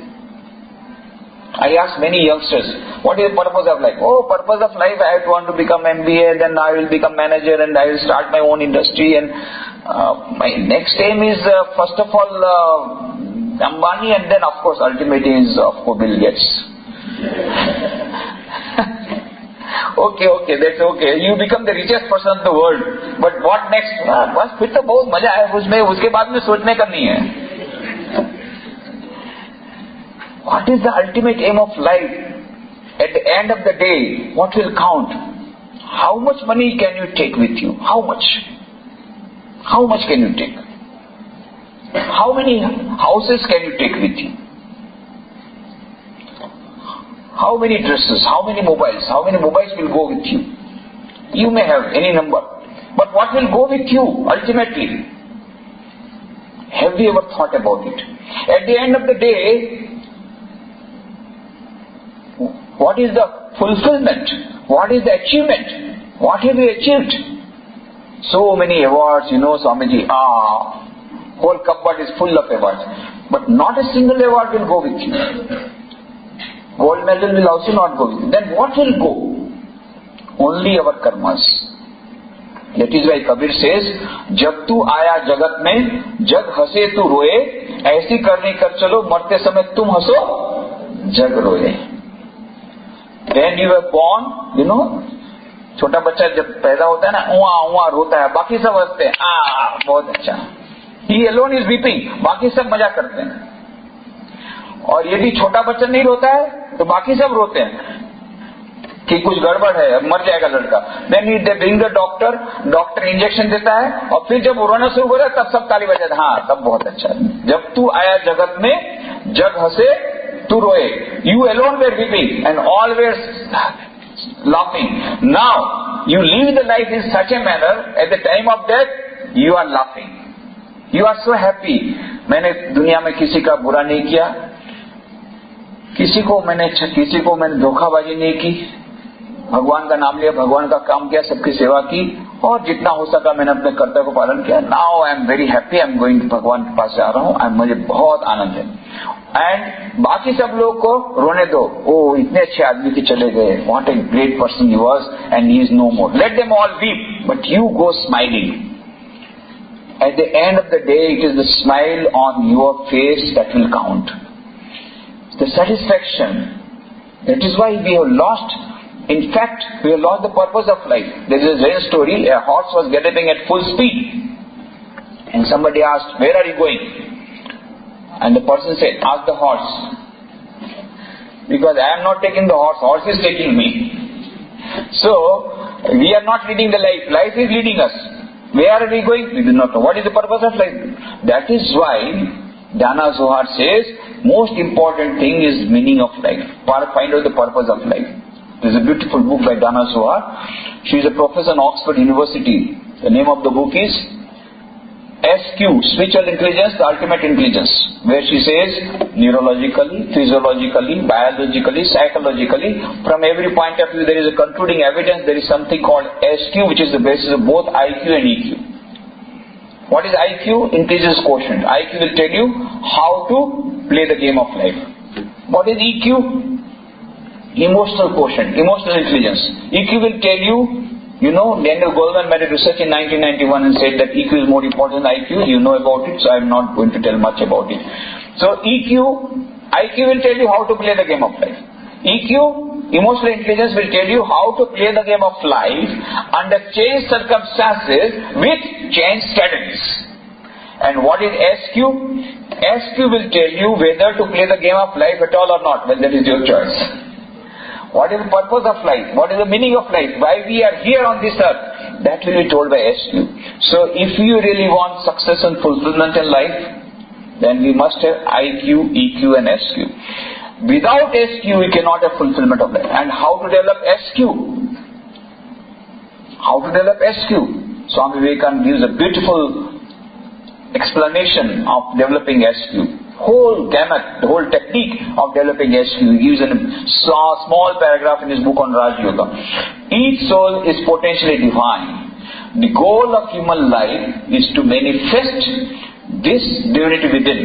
I ask many youngsters, what is the purpose of life? Oh, purpose of life, I want to become MBA, then I will become manager and I will start my own industry, and my next aim is first of all Ambani, and then of course ultimate is of course Bill Gates. Okay, that's okay. You become the richest person in the world. But what next? बस फिर तो बहुत मजा है उसमें, उसके बाद में सोचने का नहीं है. What is the ultimate aim of life? At the end of the day, what will count? How much money can you take with you? How much? How much can you take? How many houses can you take with you? How many dresses? How many mobiles? How many mobiles will go with you? You may have any number. But what will go with you ultimately? Have you ever thought about it? At the end of the day, what is the fulfillment? What is the achievement? What have you achieved? So many awards, Swamiji, whole cupboard is full of awards. But not a single award will go with you. Gold medal will also not go with you. Then what will go? Only our karmas. That is why Kabir says, जब तू आया जगत में, जग हंसे तू रोए, ऐसी करनी कर चलो, मरते समय तुम हंसो, जग रोए. When you were born, छोटा बच्चा जब पैदा होता है ना, उआ रोता है, बाकी सब हंसते हैं, बहुत अच्छा. He alone is weeping, बाकी सब मजा करते हैं. और यदि छोटा बच्चा नहीं रोता है तो बाकी सब रोते हैं कि कुछ गड़बड़ है, मर जाएगा लड़का. Then they bring the doctor, doctor injection देता है, और फिर जब रोना शुरू हो रहा है तब सब ताली बजाते हैं, तब बहुत अच्छा. जब तू आया जगत में, जग हंसे तू रोए. You alone were weeping and all were laughing. Now you live the life in such a manner, at the time of death you are laughing. You are so happy. मैंने दुनिया में किसी का बुरा नहीं किया, किसी को मैंने धोखाबाजी नहीं की, भगवान का नाम लिया, भगवान का काम किया, सबकी सेवा की, और जितना हो सका मैंने अपने कर्तव्य को पालन किया. Now I am very happy, I am going, भगवान के पास जा रहा हूँ, मुझे बहुत आनंद है. एंड बाकी सब लोग को रोने दो, ओ इतने अच्छे आदमी के चले गए, what a great person he was and he is no more. Let them all weep, but you go smiling. At the end of the day, it is the smile on your face that will count. The satisfaction. That is why we have lost. In fact, we have lost the purpose of life. There is a Zen story. A horse was galloping at full speed, and somebody asked, "Where are you going?" And the person said, "Ask the horse, because I am not taking the horse. Horse is taking me." So we are not leading the life. Life is leading us. Where are we going? We do not know. What is the purpose of life? That is why Dana Zohar says, most important thing is meaning of life. Find out the purpose of life. There is a beautiful book by Dana Zohar. She is a professor in Oxford University. The name of the book is SQ, Spiritual Intelligence, the Ultimate Intelligence, where she says neurologically, physiologically, biologically, psychologically, from every point of view there is a concluding evidence. There is something called SQ, which is the basis of both IQ and EQ. What is IQ? Intelligence quotient. IQ will tell you how to play the game of life. What is EQ? Emotional quotient, emotional intelligence. EQ will tell you, Daniel Goleman made a research in 1991 and said that EQ is more important than IQ. You know about it, so I am not going to tell much about it. So IQ will tell you how to play the game of life. EQ, emotional intelligence, will tell you how to play the game of life under changed circumstances with changed strategies. And what is SQ? SQ will tell you whether to play the game of life at all or not. Well, that is your choice. What is the purpose of life? What is the meaning of life? Why we are here on this earth? That will be told by SQ. So if you really want success and fulfillment in life, then we must have IQ, EQ and SQ. Without SQ, we cannot have fulfillment of life. And how to develop SQ? How to develop SQ? Swami Vivekananda gives a beautiful explanation of developing SQ. whole gamut, the whole technique of developing SQ. He gives a small paragraph in his book on Raj Yoga. Each soul is potentially divine. The goal of human life is to manifest this divinity within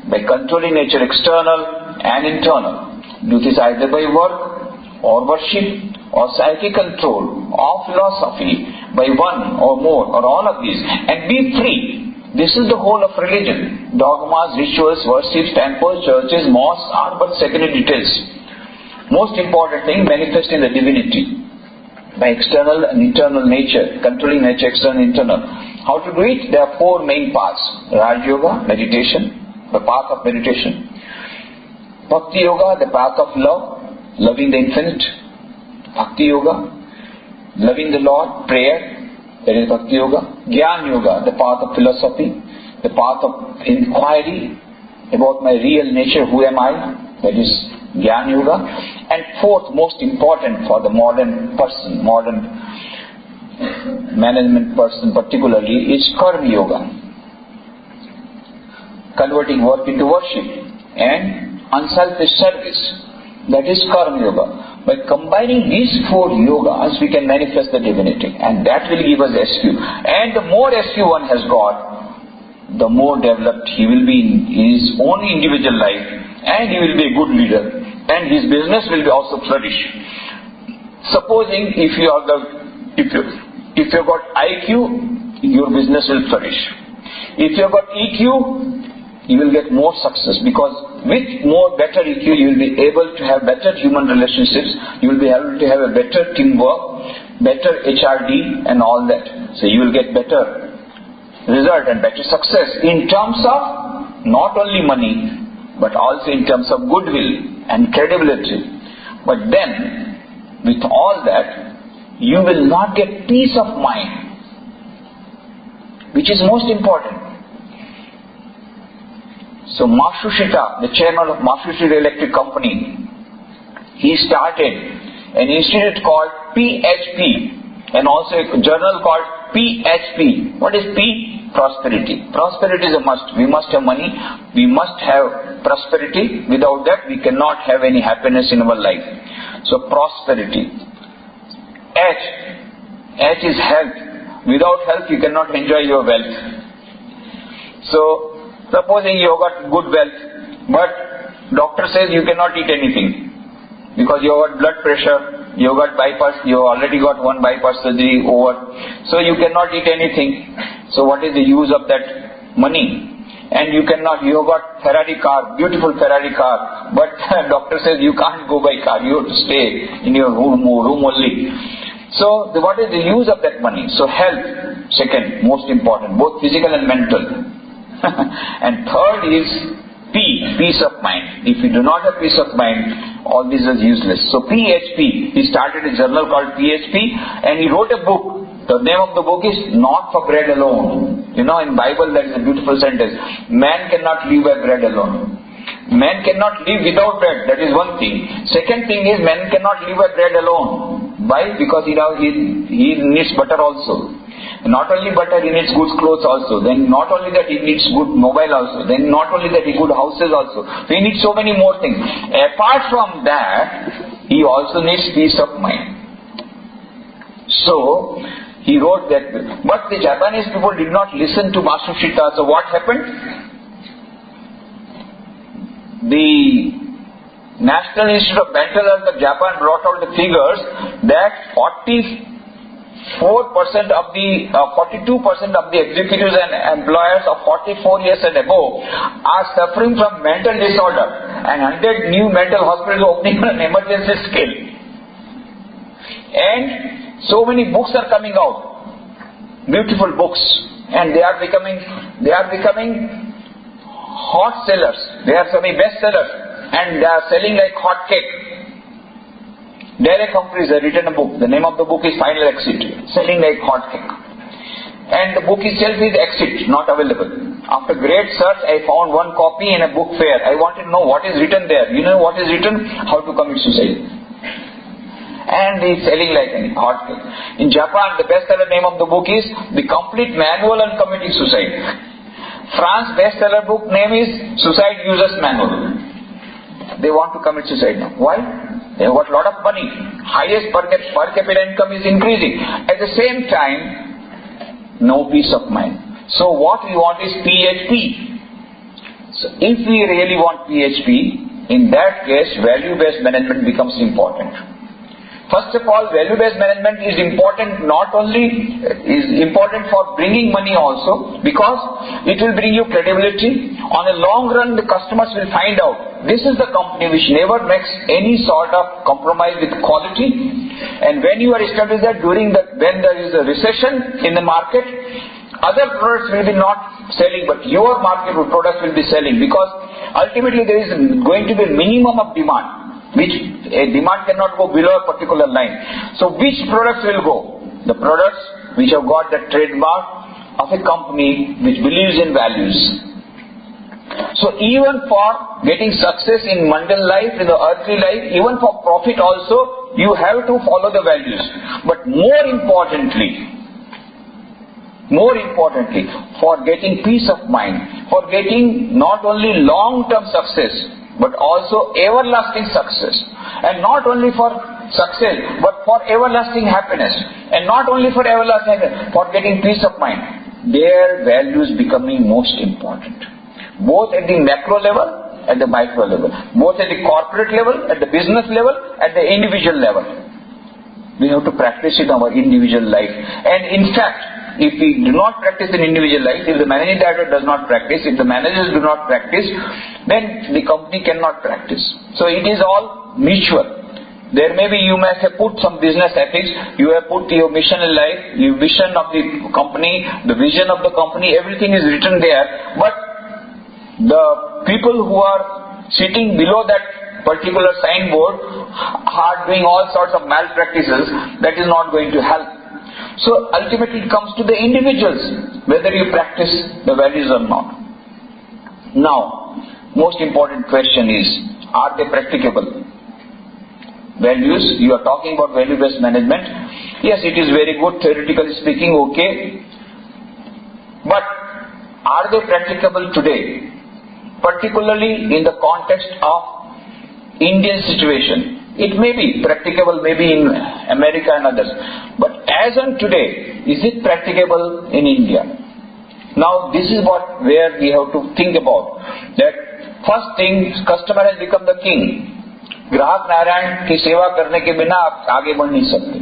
by controlling nature external and internal. Do this either by work or worship or psychic control or philosophy, by one or more or all of these, and be free. This is the whole of religion. Dogmas, rituals, worships, temples, churches, mosques are but secondary details. Most important thing, manifesting the divinity by external and internal nature, controlling nature, external and internal. How to do it? There are four main paths. Raj Yoga, meditation, the path of meditation. Bhakti Yoga, the path of love, loving the infinite. Bhakti Yoga, loving the Lord, prayer, that is Bhakti Yoga. Jnana Yoga, the path of philosophy, the path of inquiry about my real nature, who am I, that is Jnana Yoga. And fourth, most important for the modern person, modern management person particularly, is Karma Yoga. Converting work into worship and unselfish service, that is Karma Yoga. By combining these four yogas, we can manifest the divinity, and that will give us SQ. And the more SQ one has got, the more developed he will be in his own individual life, and he will be a good leader, and his business will be also flourish. Supposing if you have got IQ, your business will flourish. If you have got EQ, you will get more success, because with better EQ you will be able to have better human relationships, you will be able to have a better teamwork, better HRD and all that. So you will get better result and better success in terms of not only money but also in terms of goodwill and credibility. But then with all that you will not get peace of mind, which is most important. So Matsushita, the chairman of Matsushita Electric Company, he started an institute called PHP and also a journal called PHP. What is P? Prosperity. Prosperity is a must. We must have money. We must have prosperity. Without that, we cannot have any happiness in our life. So prosperity. H is health. Without health, you cannot enjoy your wealth. So supposing you have got good wealth, but doctor says you cannot eat anything because you have got blood pressure, you have got bypass, you have already got one bypass surgery over, so you cannot eat anything. So what is the use of that money? And you have got Ferrari car, beautiful Ferrari car, but doctor says you can't go by car, you have to stay in your room only. So what is the use of that money? So health, second, most important, both physical and mental. And third is peace of mind. If you do not have peace of mind, all this is useless. So PHP, he started a journal called PHP and he wrote a book. The name of the book is Not for Bread Alone. You know, in Bible there is a beautiful sentence. Man cannot live by bread alone. Man cannot live without bread. That is one thing. Second thing is man cannot live by bread alone. Why? Because he needs butter also. Not only butter, he needs good clothes also. Then not only that, he needs good mobile also. Then not only that, he good houses also. So he needs so many more things. Apart from that, he also needs peace of mind. So he wrote that. But the Japanese people did not listen to Matsushita. So what happened? The National Institute of Mental Health of Japan brought out the figures that 42% of the executives and employers of 44 years and above are suffering from mental disorder, and 100 new mental hospitals opening on an emergency scale. And so many books are coming out, beautiful books, and they are becoming hot sellers. They are becoming best sellers, and they are selling like hot cake. Direct Humphreys has written a book. The name of the book is Final Exit. Selling like hot cake. And the book itself is Exit, not available. After great search, I found one copy in a book fair. I wanted to know what is written there. You know what is written? How to commit suicide. And he is selling like a hot cake. In Japan, the bestseller name of the book is The Complete Manual on Committing Suicide. France bestseller book name is Suicide Users Manual. They want to commit suicide now. Why? They have got a lot of money. Highest per capita income is increasing. At the same time, no peace of mind. So what we want is PHP. So if we really want PHP, in that case, value-based management becomes important. First of all, value-based management is important not only is important for bringing money also, because it will bring you credibility. On a long run, the customers will find out this is the company which never makes any sort of compromise with quality. And when you are established that when there is a recession in the market, other products will be not selling, but your market products will be selling, because ultimately there is going to be a minimum of demand. Which a demand cannot go below a particular line. So which products will go? The products which have got the trademark of a company which believes in values. So even for getting success in mundane life, in the earthly life, even for profit also, you have to follow the values. But more importantly, for getting peace of mind, for getting not only long-term success, but also everlasting success. And not only for success, but for everlasting happiness. And not only for everlasting happiness, for getting peace of mind. Their values becoming most important. Both at the macro level, at the micro level. Both at the corporate level, at the business level, at the individual level. We have to practice it in our individual life. And in fact, if we do not practice in individual life, if the managing director does not practice, if the managers do not practice, then the company cannot practice. So it is all mutual. There may be, you may have put some business ethics, you have put your mission in life, your vision of the company, the vision of the company, everything is written there. But the people who are sitting below that particular signboard are doing all sorts of malpractices, that is not going to help. So ultimately it comes to the individuals, whether you practice the values or not. Now, most important question is, are they practicable? Values, you are talking about value-based management. Yes, it is very good, theoretically speaking, okay. But are they practicable today? Particularly in the context of Indian situation. It may be practicable maybe in America and others. But as on today, is it practicable in India? Now this is where we have to think about. That first thing, customer has become the king. ग्राहक नारायण की सेवा करने के बिना आप आगे बढ़ नहीं सकते.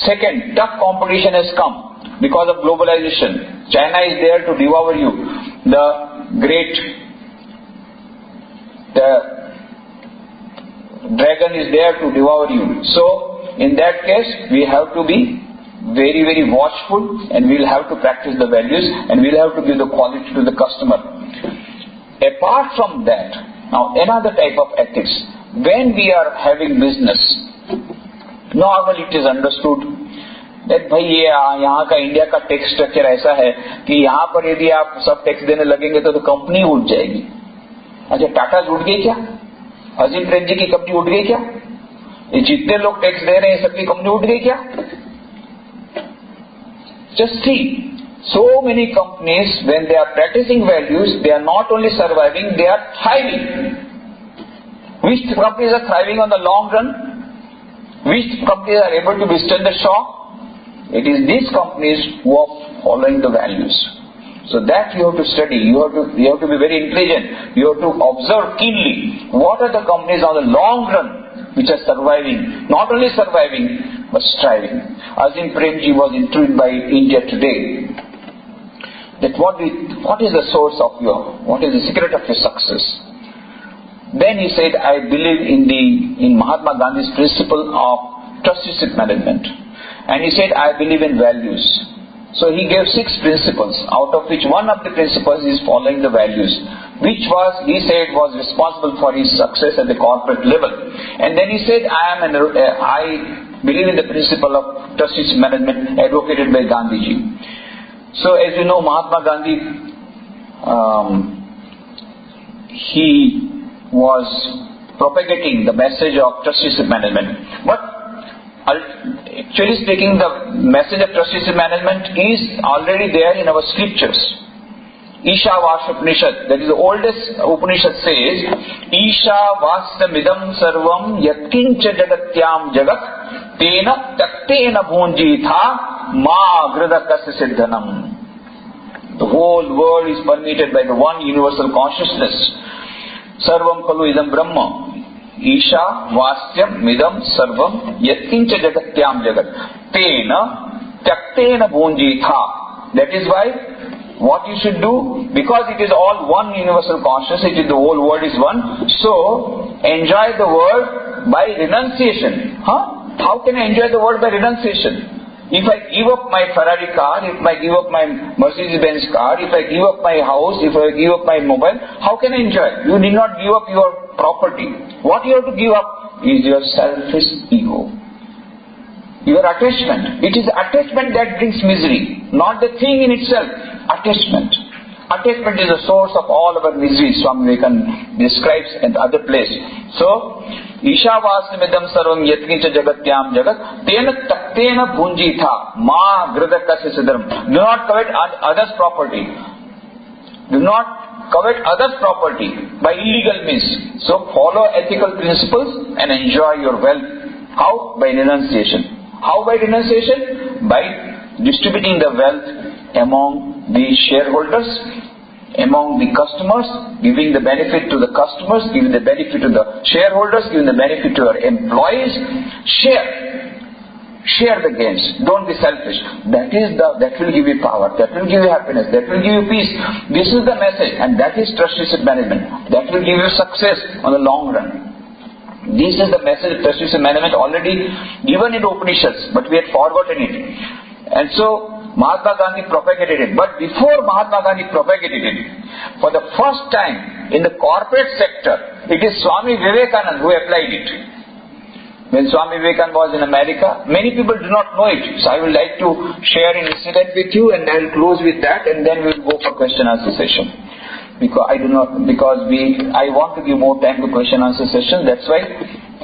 Second, tough competition has come because of globalization. China is there to devour you. The dragon is there to devour you. So in that case, we have to be very, very watchful, and we'll have to practice the values, and we'll have to give the quality to the customer. Apart from that, now another type of ethics. When we are having business, normally it is understood that भाई ये यहाँ का India का tax structure ऐसा है कि यहाँ पर यदि आप सब टैक्स देने लगेंगे तो कंपनी उठ जाएगी. अच्छा, टाटा उठ गई क्या? अजीम प्रेम जी की कंपनी उठ गई क्या? ये जितने लोग टैक्स दे रहे हैं सबकी कंपनी उठ गई क्या? Just see, so many companies, when they are practicing values, they are not only surviving, they are thriving. Which companies are thriving on the long run? Which companies are able to withstand the shock? It is these companies who are following the values. So that you have to study. You have to be very intelligent. You have to observe keenly. What are the companies on the long run which are surviving? Not only surviving, but striving. Azim Premji was interviewed by India Today. That what is the source of what is the secret of your success? Then he said, I believe in Mahatma Gandhi's principle of trusteeship management. And he said, I believe in values. So he gave 6 principles, out of which one of the principles is following the values, which he said was responsible for his success at the corporate level. And then he said, I believe in the principle of trusteeship management advocated by Gandhiji. So as you know, Mahatma Gandhi, he was propagating the message of trusteeship management. But actually speaking, the message of trusteeship management is already there in our scriptures. Ishavasya that is the oldest Upanishad says, Ishavasya sarvam yatkincha jagatyam jagat tena taktena bhunjitha ma gridakasya siddhanam. The whole world is permeated by the one universal consciousness. Sarvam kalu idam brahma. Isha vastyam midam sarvam yatkincha jagatyam jagat tena taktena bhunjitha. That is why what you should do, because it is all one universal consciousness, it is the whole world is one, so enjoy the world by renunciation. How can I enjoy the world by renunciation? If I give up my Ferrari car, if I give up my Mercedes-Benz car, if I give up my house, if I give up my mobile, how can I enjoy? You need not give up your property. What you have to give up is your selfish ego. Your attachment. It is attachment that brings misery, not the thing in itself. Attachment. Attachment is the source of all our misery. Swami Vivekananda describes in other place. So, Ishavasnimidam sarvam yatkincha jagatyam jagat tena taktena bhunjitha ma gridakasya siddharam. Do not covet others' property. Do not covet others' property by illegal means. So, follow ethical principles and enjoy your wealth. How? By renunciation. How by renunciation? By distributing the wealth among the shareholders, among the customers, giving the benefit to the customers, giving the benefit to the shareholders, giving the benefit to your employees. Share the gains. Don't be selfish. That will give you power. That will give you happiness. That will give you peace. This is the message, and that is trusteeship management. That will give you success on the long run. This is the message of trusteeship management already given in the Upanishads, but we had forgotten it. And so Mahatma Gandhi propagated it. But before Mahatma Gandhi propagated it, for the first time in the corporate sector, it is Swami Vivekananda who applied it. When Swami Vivekananda was in America, many people do not know it. So I would like to share an incident with you, and I will close with that, and then we will go for question answer session. I want to give more time to question answer session. That's why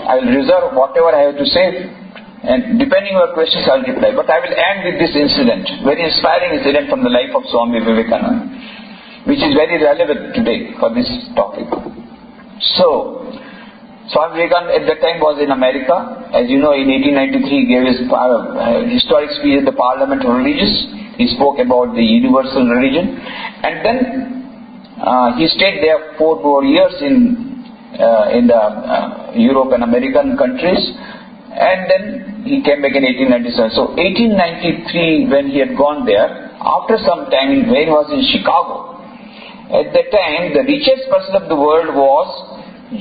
I will reserve whatever I have to say, and depending on your questions I will reply. But I will end with this incident, very inspiring incident from the life of Swami Vivekananda, which is very relevant today for this topic. So, Swami Vivekananda at that time was in America. As you know, in 1893 he gave his historic speech at the Parliament of Religions. He spoke about the universal religion, and then he stayed there 4 more years in the Europe and American countries, and then he came back in 1897. So 1893, when he had gone there, after some time when he was in Chicago, at that time the richest person of the world was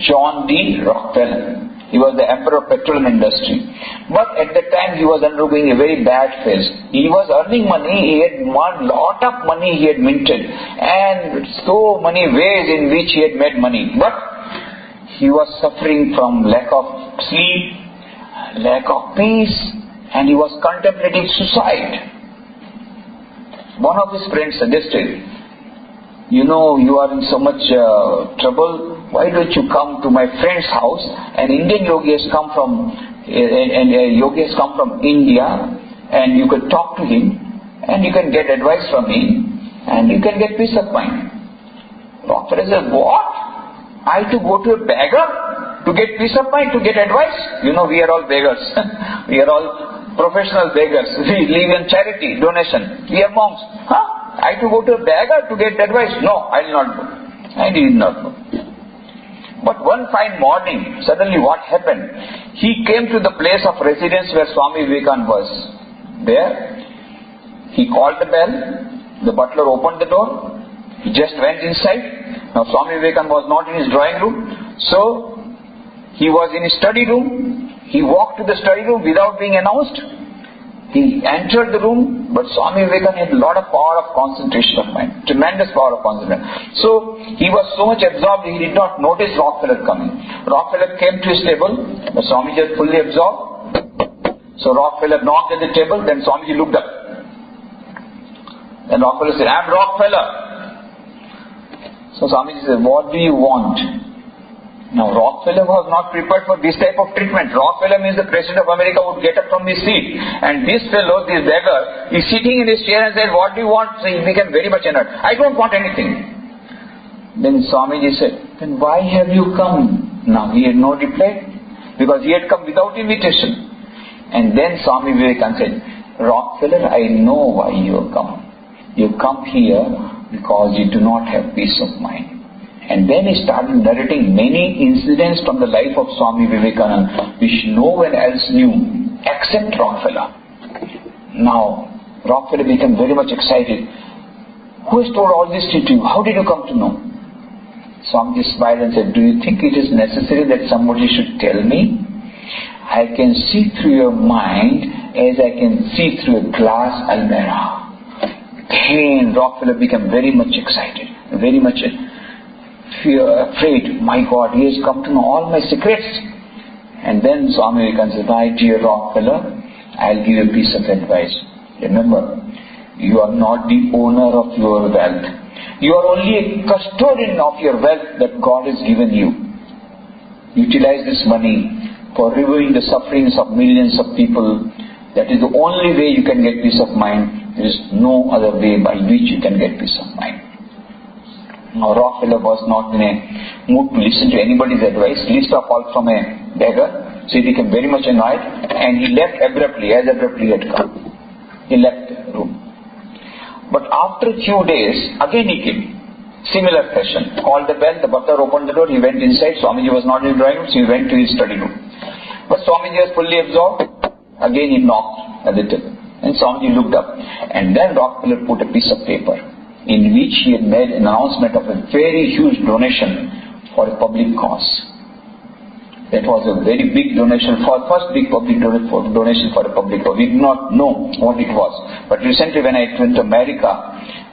John D. Rockefeller. He was the emperor of petroleum industry. But at that time he was undergoing a very bad phase. He was earning money, he had won lot of money he had minted, and so many ways in which he had made money. But he was suffering from lack of sleep, lack of peace, and he was contemplating suicide. One of his friends suggested, you know, you are in so much trouble, why don't you come to my friend's house? An Indian yogi has come from India, and you can talk to him, and you can get advice from him, and you can get peace of mind. Rockefeller said, what? I to go to a beggar to get peace of mind, to get advice? You know, we are all beggars. We are all professional beggars. We live in charity, donation. We are monks. I to go to a beggar to get advice? No, I will not go. I did not go. But one fine morning, suddenly what happened? He came to the place of residence where Swami Vivekananda was. There, he called the bell. The butler opened the door. He just went inside. Now Swami Vivekananda was not in his drawing room. So, he was in his study room. He walked to the study room without being announced. He entered the room, but Swami Vivekananda had a lot of power of concentration of mind, tremendous power of concentration. So he was so much absorbed, he did not notice Rockefeller coming. Rockefeller came to his table, but Swami just fully absorbed. So Rockefeller knocked at the table, then Swami looked up. Then Rockefeller said, I am Rockefeller. So Swami said, what do you want? Now Rockefeller was not prepared for this type of treatment. Rockefeller means the President of America would get up from his seat, and this fellow, this beggar, is sitting in his chair and said, "What do you want?" So he became very much annoyed. "I don't want anything." Then Swamiji said, "Then why have you come?" Now he had no reply, because he had come without invitation. And then Swami Vivekananda said, "Rockefeller, I know why you have come. You come here because you do not have peace of mind." And then he started narrating many incidents from the life of Swami Vivekananda which no one else knew except Rockefeller. Now Rockefeller became very much excited. "Who has told all this to you? How did you come to know?" Swamiji smiled and said, "Do you think it is necessary that somebody should tell me? I can see through your mind as I can see through a glass almirah." Then Rockefeller became very much excited, very much afraid. "My God, he has come to know all my secrets." And then Swami Vivekananda said, "My dear Rockefeller, I'll give you a piece of advice. Remember, you are not the owner of your wealth. You are only a custodian of your wealth that God has given you. Utilize this money for removing the sufferings of millions of people. That is the only way you can get peace of mind. There is no other way by which you can get peace of mind." Now Rockefeller was not in a mood to listen to anybody's advice, least of all from a beggar. So he became very much annoyed and he left abruptly, as abruptly he had come. He left the room. But after a few days, again he came. Similar fashion. Called the bell, the butler opened the door, he went inside. Swamiji was not in the drawing room, so he went to his study room. But Swamiji was fully absorbed. Again he knocked a little. And Swamiji looked up. And then Rockefeller put a piece of paper in which he had made an announcement of a very huge donation for a public cause. That was a very big donation, for first big public donation for a public cause. We did not know what it was. But recently when I went to America,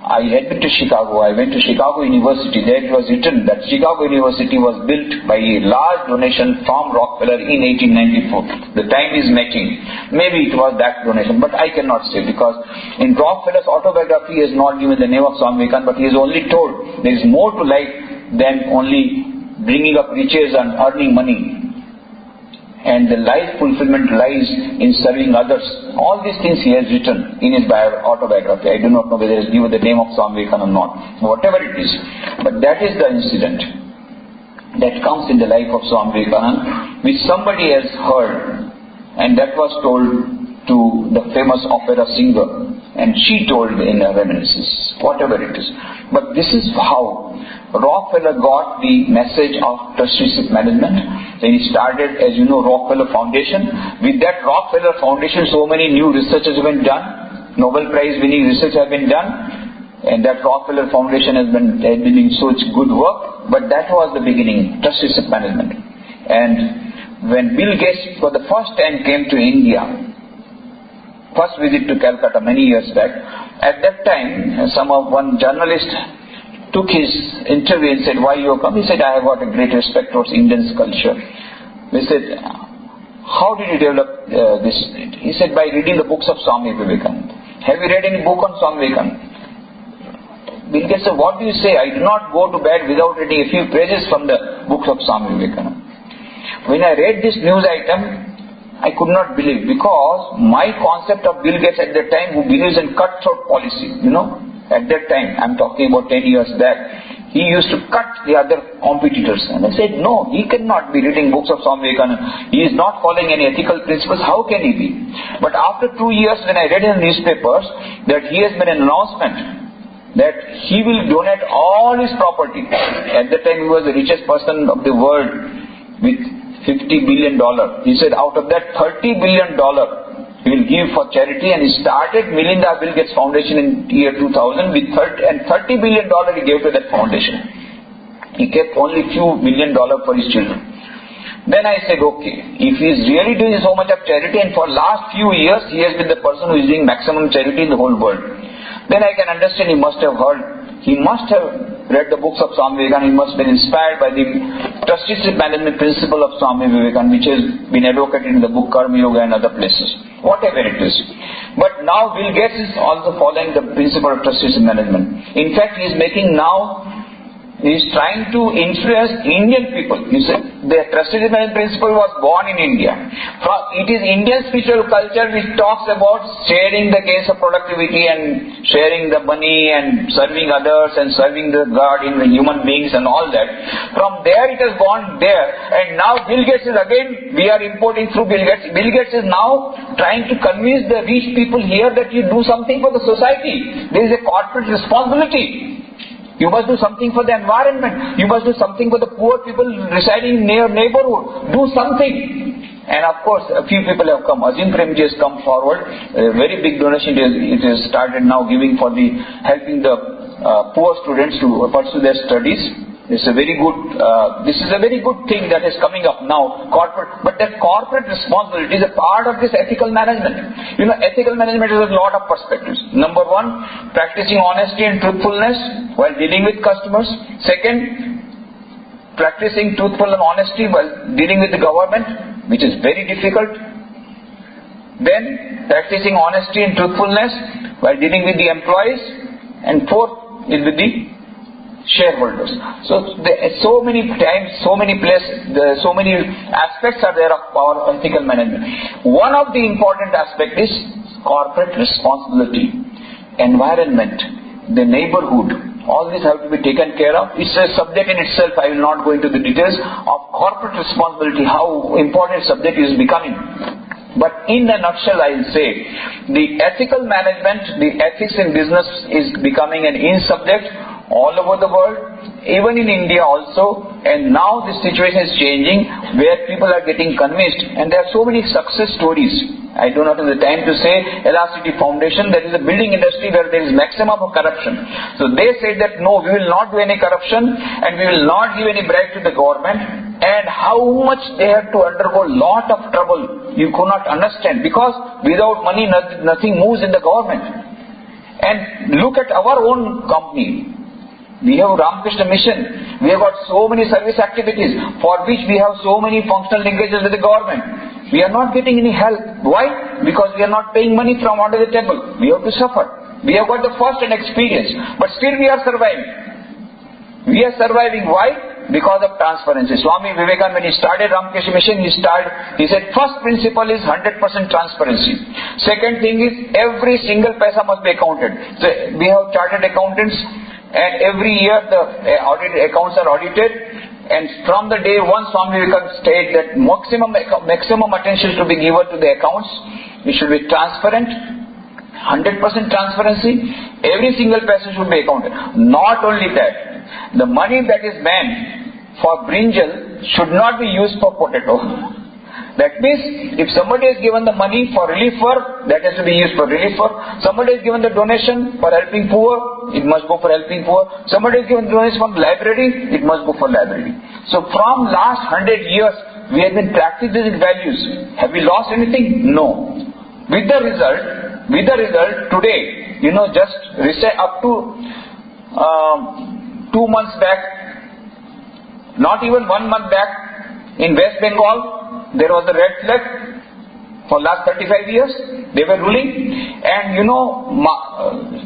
I had been to Chicago. I went to Chicago University. There it was written that Chicago University was built by a large donation from Rockefeller in 1894. The time is matching. Maybe it was that donation, but I cannot say, because in Rockefeller's autobiography he has not given the name of Swami Vivekananda, but he has only told there is more to life than only bringing up riches and earning money. And the life fulfillment lies in serving others. All these things he has written in his autobiography. I do not know whether he has given the name of Swami Vivekananda or not. Whatever it is. But that is the incident that comes in the life of Swami Vivekananda, which somebody has heard. And that was told to the famous opera singer. And she told in her reminiscences. Whatever it is. But this is how Rockefeller got the message of trusteeship management. Then he started, as you know, Rockefeller Foundation. With that Rockefeller Foundation, so many new researches have been done. Nobel Prize winning research have been done. And that Rockefeller Foundation has been doing such good work. But that was the beginning, trusteeship management. And when Bill Gates for the first time came to India, first visit to Calcutta many years back, at that time, one journalist took his interview and said, "Why you have come?" He said, "I have got a great respect towards Indian culture." They said, "How did you develop this?" He said, "By reading the books of Swami Vivekananda." "Have you read any book on Swami Vivekananda?" Bill Gates said, "What do you say? I do not go to bed without reading a few pages from the books of Swami Vivekananda." When I read this news item, I could not believe, because my concept of Bill Gates at that time, who believes in cutthroat policy, at that time, I'm talking about 10 years back, he used to cut the other competitors. And I said, no, he cannot be reading books of Swami Vivekananda. He is not following any ethical principles. How can he be? But after 2 years, when I read in the newspapers that he has made an announcement that he will donate all his property. At that time, he was the richest person of the world with $50 billion. He said out of that $30 billion he will give for charity, and he started Melinda Bill Gates Foundation in year 2000 with $30 billion he gave to that foundation. He kept only few $1 million for his children. Then I said, okay, if he is really doing so much of charity, and for last few years he has been the person who is doing maximum charity in the whole world, then I can understand he must have read the books of Swami Vivekananda. He must have been inspired by the trusteeship management principle of Swami Vivekananda, which has been advocated in the book Karma Yoga and other places. Whatever it is. But now Bill Gates is also following the principle of trusteeship management. In fact, he is making now is trying to influence Indian people. You see, the trusteeship management principle was born in India. It is Indian spiritual culture which talks about sharing the gains of productivity and sharing the money and serving others and serving the God in the human beings and all that. From there it has gone there, and now Bill Gates is again, we are importing through Bill Gates. Bill Gates is now trying to convince the rich people here that you do something for the society. There is a corporate responsibility. You must do something for the environment. You must do something for the poor people residing near neighborhood. Do something. And of course, a few people have come. Azim Premji has come forward. A very big donation it is started now giving for the helping the poor students to pursue their studies. This is a very good thing that is coming up now. But that corporate responsibility is a part of this ethical management. You know, ethical management has a lot of perspectives. Number one, practicing honesty and truthfulness while dealing with customers. Second, practicing truthful and honesty while dealing with the government, which is very difficult. Then, practicing honesty and truthfulness while dealing with the employees. And fourth is with the shareholders. So many times, so many places, so many aspects are there of our ethical management. One of the important aspects is corporate responsibility, environment, the neighborhood. All these have to be taken care of. It's a subject in itself. I will not go into the details of corporate responsibility, how important subject is becoming. But in a nutshell, I will say, the ethical management, the ethics in business is becoming an in subject all over the world, even in India also, and now the situation is changing where people are getting convinced, and there are so many success stories. I do not have the time to say Elasticity Foundation, that is a building industry where there is maximum of corruption. So they said that no, we will not do any corruption and we will not give any bribe to the government, and how much they have to undergo lot of trouble you could not understand, because without money nothing moves in the government. And look at our own company. We have Ramakrishna Mission. We have got so many service activities for which we have so many functional linkages with the government. We are not getting any help. Why? Because we are not paying money from under the table. We have to suffer. We have got the first-hand experience, but still we are surviving. We are surviving. Why? Because of transparency. Swami Vivekananda, when he started Ramakrishna Mission, he said first principle is 100% transparency. Second thing is every single paisa must be accounted. So we have chartered accountants, and every year the accounts are audited, and from the day one Swami Vivekananda stated that maximum attention should be given to the accounts. It should be transparent, 100% transparency. Every single person should be accounted. Not only that, the money that is meant for brinjal should not be used for potato. That means, if somebody has given the money for relief work, that has to be used for relief work. Somebody has given the donation for helping poor, it must go for helping poor. Somebody has given donation from library, it must go for library. So from last 100 years, we have been practicing these values. Have we lost anything? No. With the result, today, just up to 2 months back, not even 1 month back, in West Bengal, there was a red flag. For last 35 years, they were ruling. And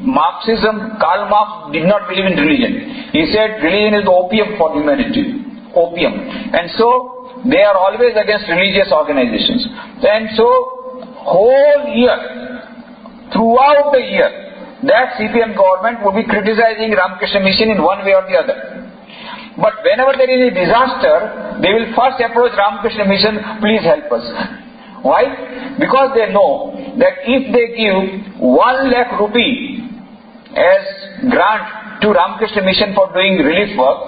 Marxism, Karl Marx did not believe in religion. He said religion is the opium for humanity. Opium. And so, they are always against religious organizations. And so, whole year, throughout the year, that CPM government would be criticizing Ramakrishna Mission in one way or the other. But whenever there is a disaster, they will first approach Ramakrishna Mission, please help us. Why? Because they know that if they give 1 lakh rupee as grant to Ramakrishna Mission for doing relief work,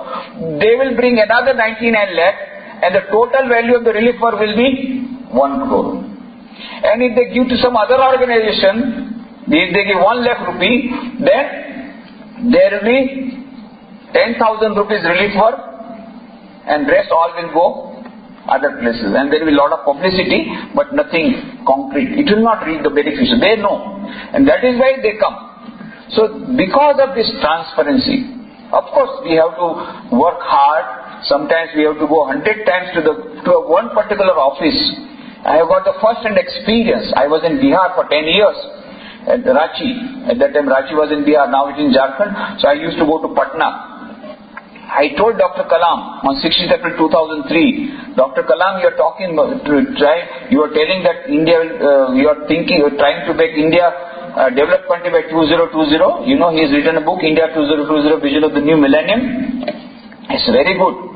they will bring another 99 lakh, and the total value of the relief work will be 1 crore. And if they give to some other organization, if they give 1 lakh rupee, then there will be 10,000 rupees relief work, and rest all will go other places, and there will be a lot of publicity, but nothing concrete. It will not reach the beneficiary. They know, and that is why they come. So because of this transparency, of course we have to work hard. Sometimes we have to go 100 times to one particular office. I have got the first-hand experience. I was in Bihar for 10 years at Ranchi. At that time Ranchi was in Bihar, now it is in Jharkhand. So I used to go to Patna I told Dr. Kalam on 16th April 2003, Dr. Kalam, you are talking about, you are telling that India, you are trying to make India a developed country by 2020. You know, he has written a book, India 2020, Vision of the New Millennium. It's very good.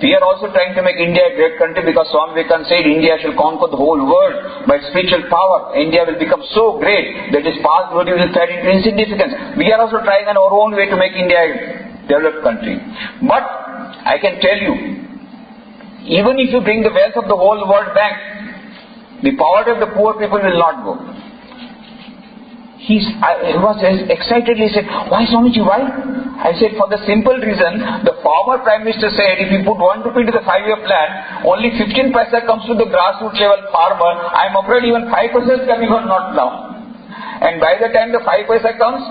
We are also trying to make India a great country because Swami Vivekananda said India shall conquer the whole world by spiritual power. India will become so great that its past glory will fade into insignificance. We are also trying in our own way to make India a developed country. But I can tell you, even if you bring the wealth of the whole World Bank, the poverty of the poor people will not go. He was excitedly said, why Swamiji, why? I said, for the simple reason, the former Prime Minister said, if you put 1 rupee into the 5-year plan, only 15 paisa comes to the grassroots level farmer. I am afraid even 5% is coming or not now. And by the time the 5 paisa comes,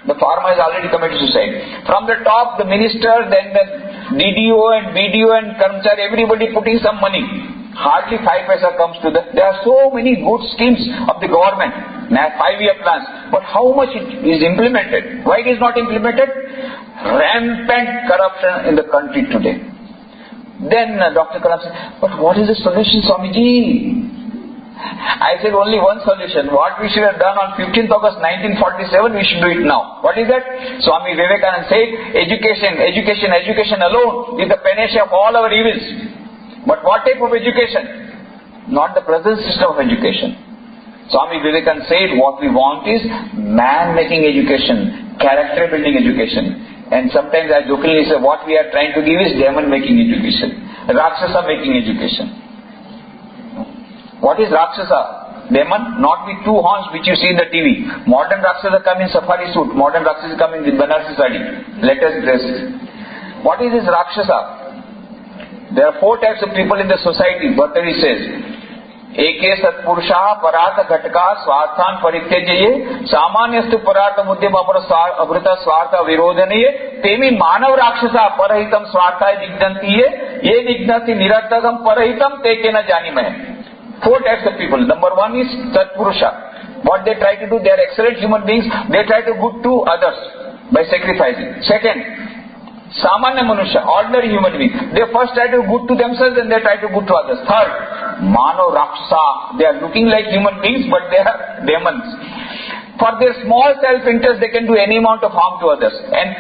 the farmer has already committed suicide. From the top, the minister, then the DDO and BDO and Karmachari, everybody putting some money. Hardly 5 paisa comes to the... There are so many good schemes of the government, 5-year plans. But how much it is implemented? Why it is not implemented? Rampant corruption in the country today. Then Dr. Kalam said, but what is the solution, Swamiji? I said, only one solution. What we should have done on 15th August 1947, we should do it now. What is that? Swami Vivekananda said, education alone is the panacea of all our evils. But what type of education? Not the present system of education. Swami Vivekananda said, what we want is man-making education, character-building education. And sometimes I jokingly say, what we are trying to give is demon-making education, Rakshasa-making education. What is Rakshasa? Demon? Not with 2 horns which you see in the TV. Modern Rakshasa come in safari suit. Modern Rakshasa come in Banarsi sari. Latest dresses. What is this Rakshasa? There are 4 types of people in the society. Bhattacharya says, Eke Satpurusha Parartha Ghataka Swarthan Parityajye Samanyastu Parartha Mudyam Avrita Swartha Virodhanaye Temi Manav Rakshasa Parahitam Swartha Vigdantiye Ye Vignati Niratagam Parahitam Tekena Janimaya. 4 types of people. Number 1 is Satpurusha. What they try to do, they are excellent human beings. They try to good to others by sacrificing. Second, Samanya Manusha, ordinary human being. They first try to good to themselves and they try to good to others. Third, Mano Rakshasa. They are looking like human beings but they are demons. For their small self-interest they can do any amount of harm to others. And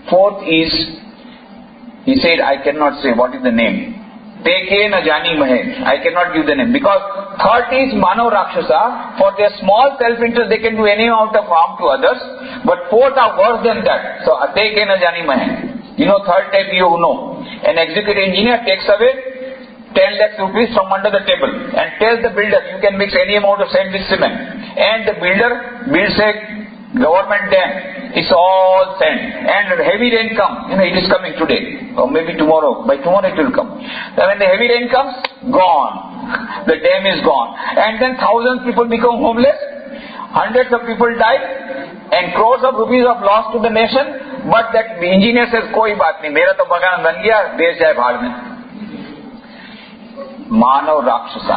fourth is, he said, I cannot say what is the name. Teke na jani mahe. I cannot give the name. Because third is Mano Rakshasa. For their small self-interest they can do any amount of harm to others. But fourth are worse than that. So Teke na jani mahe. You know, third type you know. An executive engineer takes away 10 lakhs rupees from under the table and tells the builder, you can mix any amount of sand with cement. And the builder builds a government dam. It's all sand. And heavy rain comes. You know, it is coming today. Or maybe tomorrow. By tomorrow it will come. And when the heavy rain comes, gone. The dam is gone. And then thousands of people become homeless. Hundreds of people die. And crores of rupees of loss to the nation. But that engineer says, koi baat nahi. Mera to bagan ban gaya. Desh jaye bhag mein. Manav Rakshasa.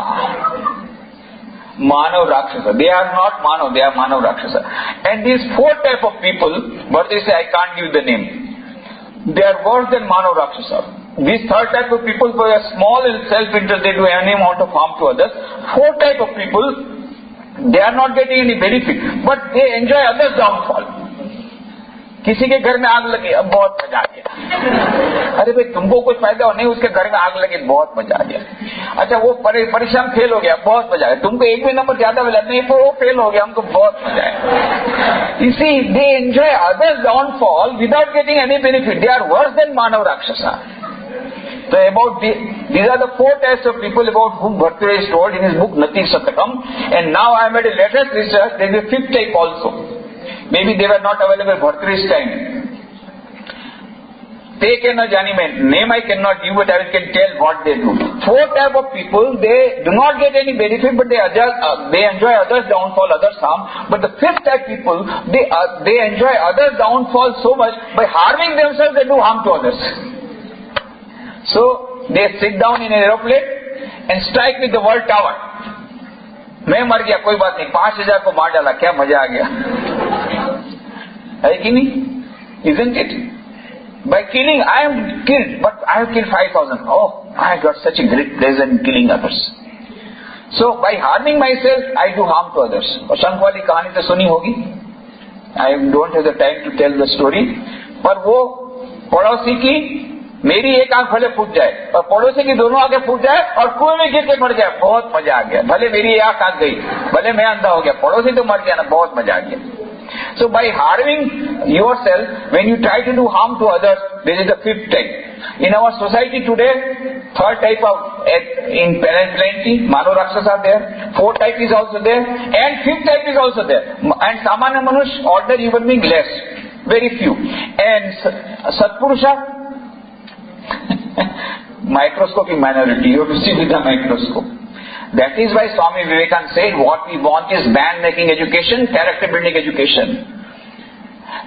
Manav Rakshasa. They are not Manav, they are Manav Rakshasa. And these 4 type of people, but they say I can't give the name. They are worse than Manav Rakshasa. These 3rd type of people, for a small self-interest, they do any amount of harm to others. 4 type of people, they are not getting any benefit, but they enjoy others' downfall. किसी के घर में आग लगी, अब बहुत मजा आ गया. अरे भाई तुमको कुछ फायदा हो नहीं, उसके घर में आग लगी, बहुत मजा आ गया. अच्छा वो परीक्षण फेल हो गया, बहुत मजा आया. तुमको 1 भी नंबर ज्यादा मिला नहीं, वो फेल हो गया, हमको बहुत मजा आया. You see, they enjoy others' downfall without getting any benefit. They are worse than Manav Rakshasa. So these are the 4 types of people about whom Bhattacharya is told in his book Nati Satakam. And now I made a latest research. There is a 5th type also. Maybe they were not available Bhattacharya's time. They cannot name I cannot give, but I can tell what they do. 4 type of people, they do not get any benefit, but they enjoy others' downfall, others' harm. But the 5th type people, they enjoy others' downfall so much, by harming themselves they do harm to others. So they sit down in an aeroplane and strike with the world tower. मैं मर गया कोई बात नहीं, 5,000 को मार डाला, क्या मजा आ गया. है कि नहीं? Isn't it? By killing, I am killed, but I have killed 5,000. Oh, I got such a great pleasure in killing others. So by harming myself, I do harm to others. और शंख वाली कहानी तो सुनी होगी. I don't have the time to tell the story. पर वो पड़ोसी की मेरी एक आंख भले फूट जाए और पड़ोसी की दोनों आंखें फूट जाए और कुएं में गिर के मर जाए, बहुत मजा आ गया. भले मेरी एक आंख गई, भले मैं अंधा हो गया, पड़ोसी तो मर गया ना, बहुत मजा आ गया. So by harming yourself, when you try to do harm to others, this is the fifth type. In our society today, third type of in plenty, Mano Rakshas are there, fourth type is also there, and fifth type is also there. And Samanya Manush, ordinary human being, less, very few. And Satpurusha, microscopic minority, you have to see with the microscope. That is why Swami Vivekananda said, what we want is man-making education, character-building education.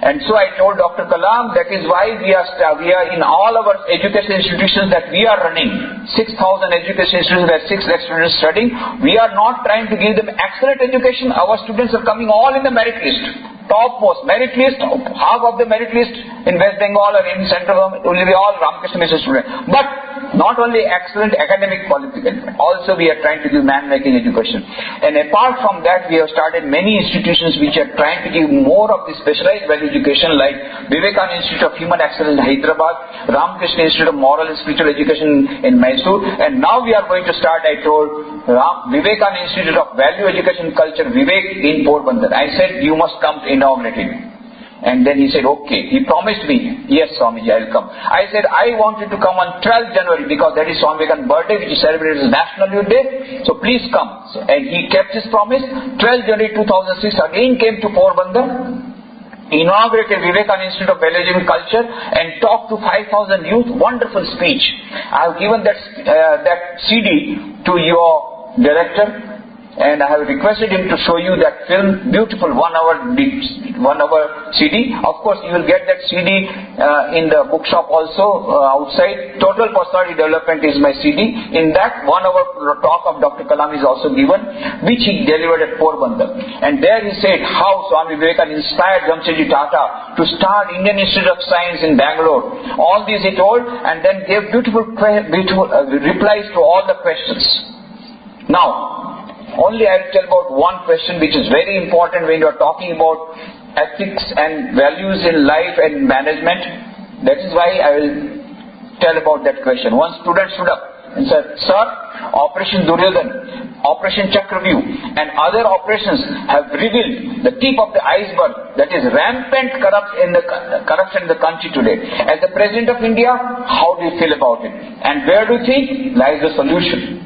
And so I told Dr. Kalam, that is why we are in all our education institutions that we are running, 6,000 education institutions where 6 lakh students studying, we are not trying to give them excellent education. Our students are coming all in the merit list. Topmost merit list, half of the merit list in West Bengal or in Central Government will be all Ramakrishna Mission students. But not only excellent academic qualification, also we are trying to give man-making education. And apart from that, we have started many institutions which are trying to give more of the specialized value education, like Vivekananda Institute of Human Excellence in Hyderabad, Ramakrishna Institute of Moral and Spiritual Education in Mysore, and now we are going to start, I told, Vivekananda Institute of Value Education Culture, Vivek, in Porbandar. I said, you must come to inaugurate it. And then he said, okay. He promised me, yes Swamiji, I will come. I said, I want you to come on 12th January because that is Swami Vivekananda's birthday, which is celebrated as National Youth Day. So please come. And he kept his promise. 12th January 2006 again came to Porbandar, inaugurated Vivekananda Institute of Value and Culture and talked to 5,000 youth. Wonderful speech. I have given that CD to your director. And I have requested him to show you that film, beautiful 1 hour CD. Of course, you will get that CD in the bookshop also outside. Total Personality Development is my CD. In that 1 hour talk of Dr. Kalam is also given, which he delivered at Porbandar. And there he said how Swami Vivekananda inspired Jamshedji Tata to start Indian Institute of Science in Bangalore. All these he told, and then gave beautiful replies to all the questions. Now, only I will tell about one question which is very important when you are talking about ethics and values in life and management. That is why I will tell about that question. One student stood up and said, Sir, Operation Duryodhan, Operation Chakravyuh and other operations have revealed the tip of the iceberg, that is rampant corruption in the country today. As the President of India, how do you feel about it? And where do you think lies the solution?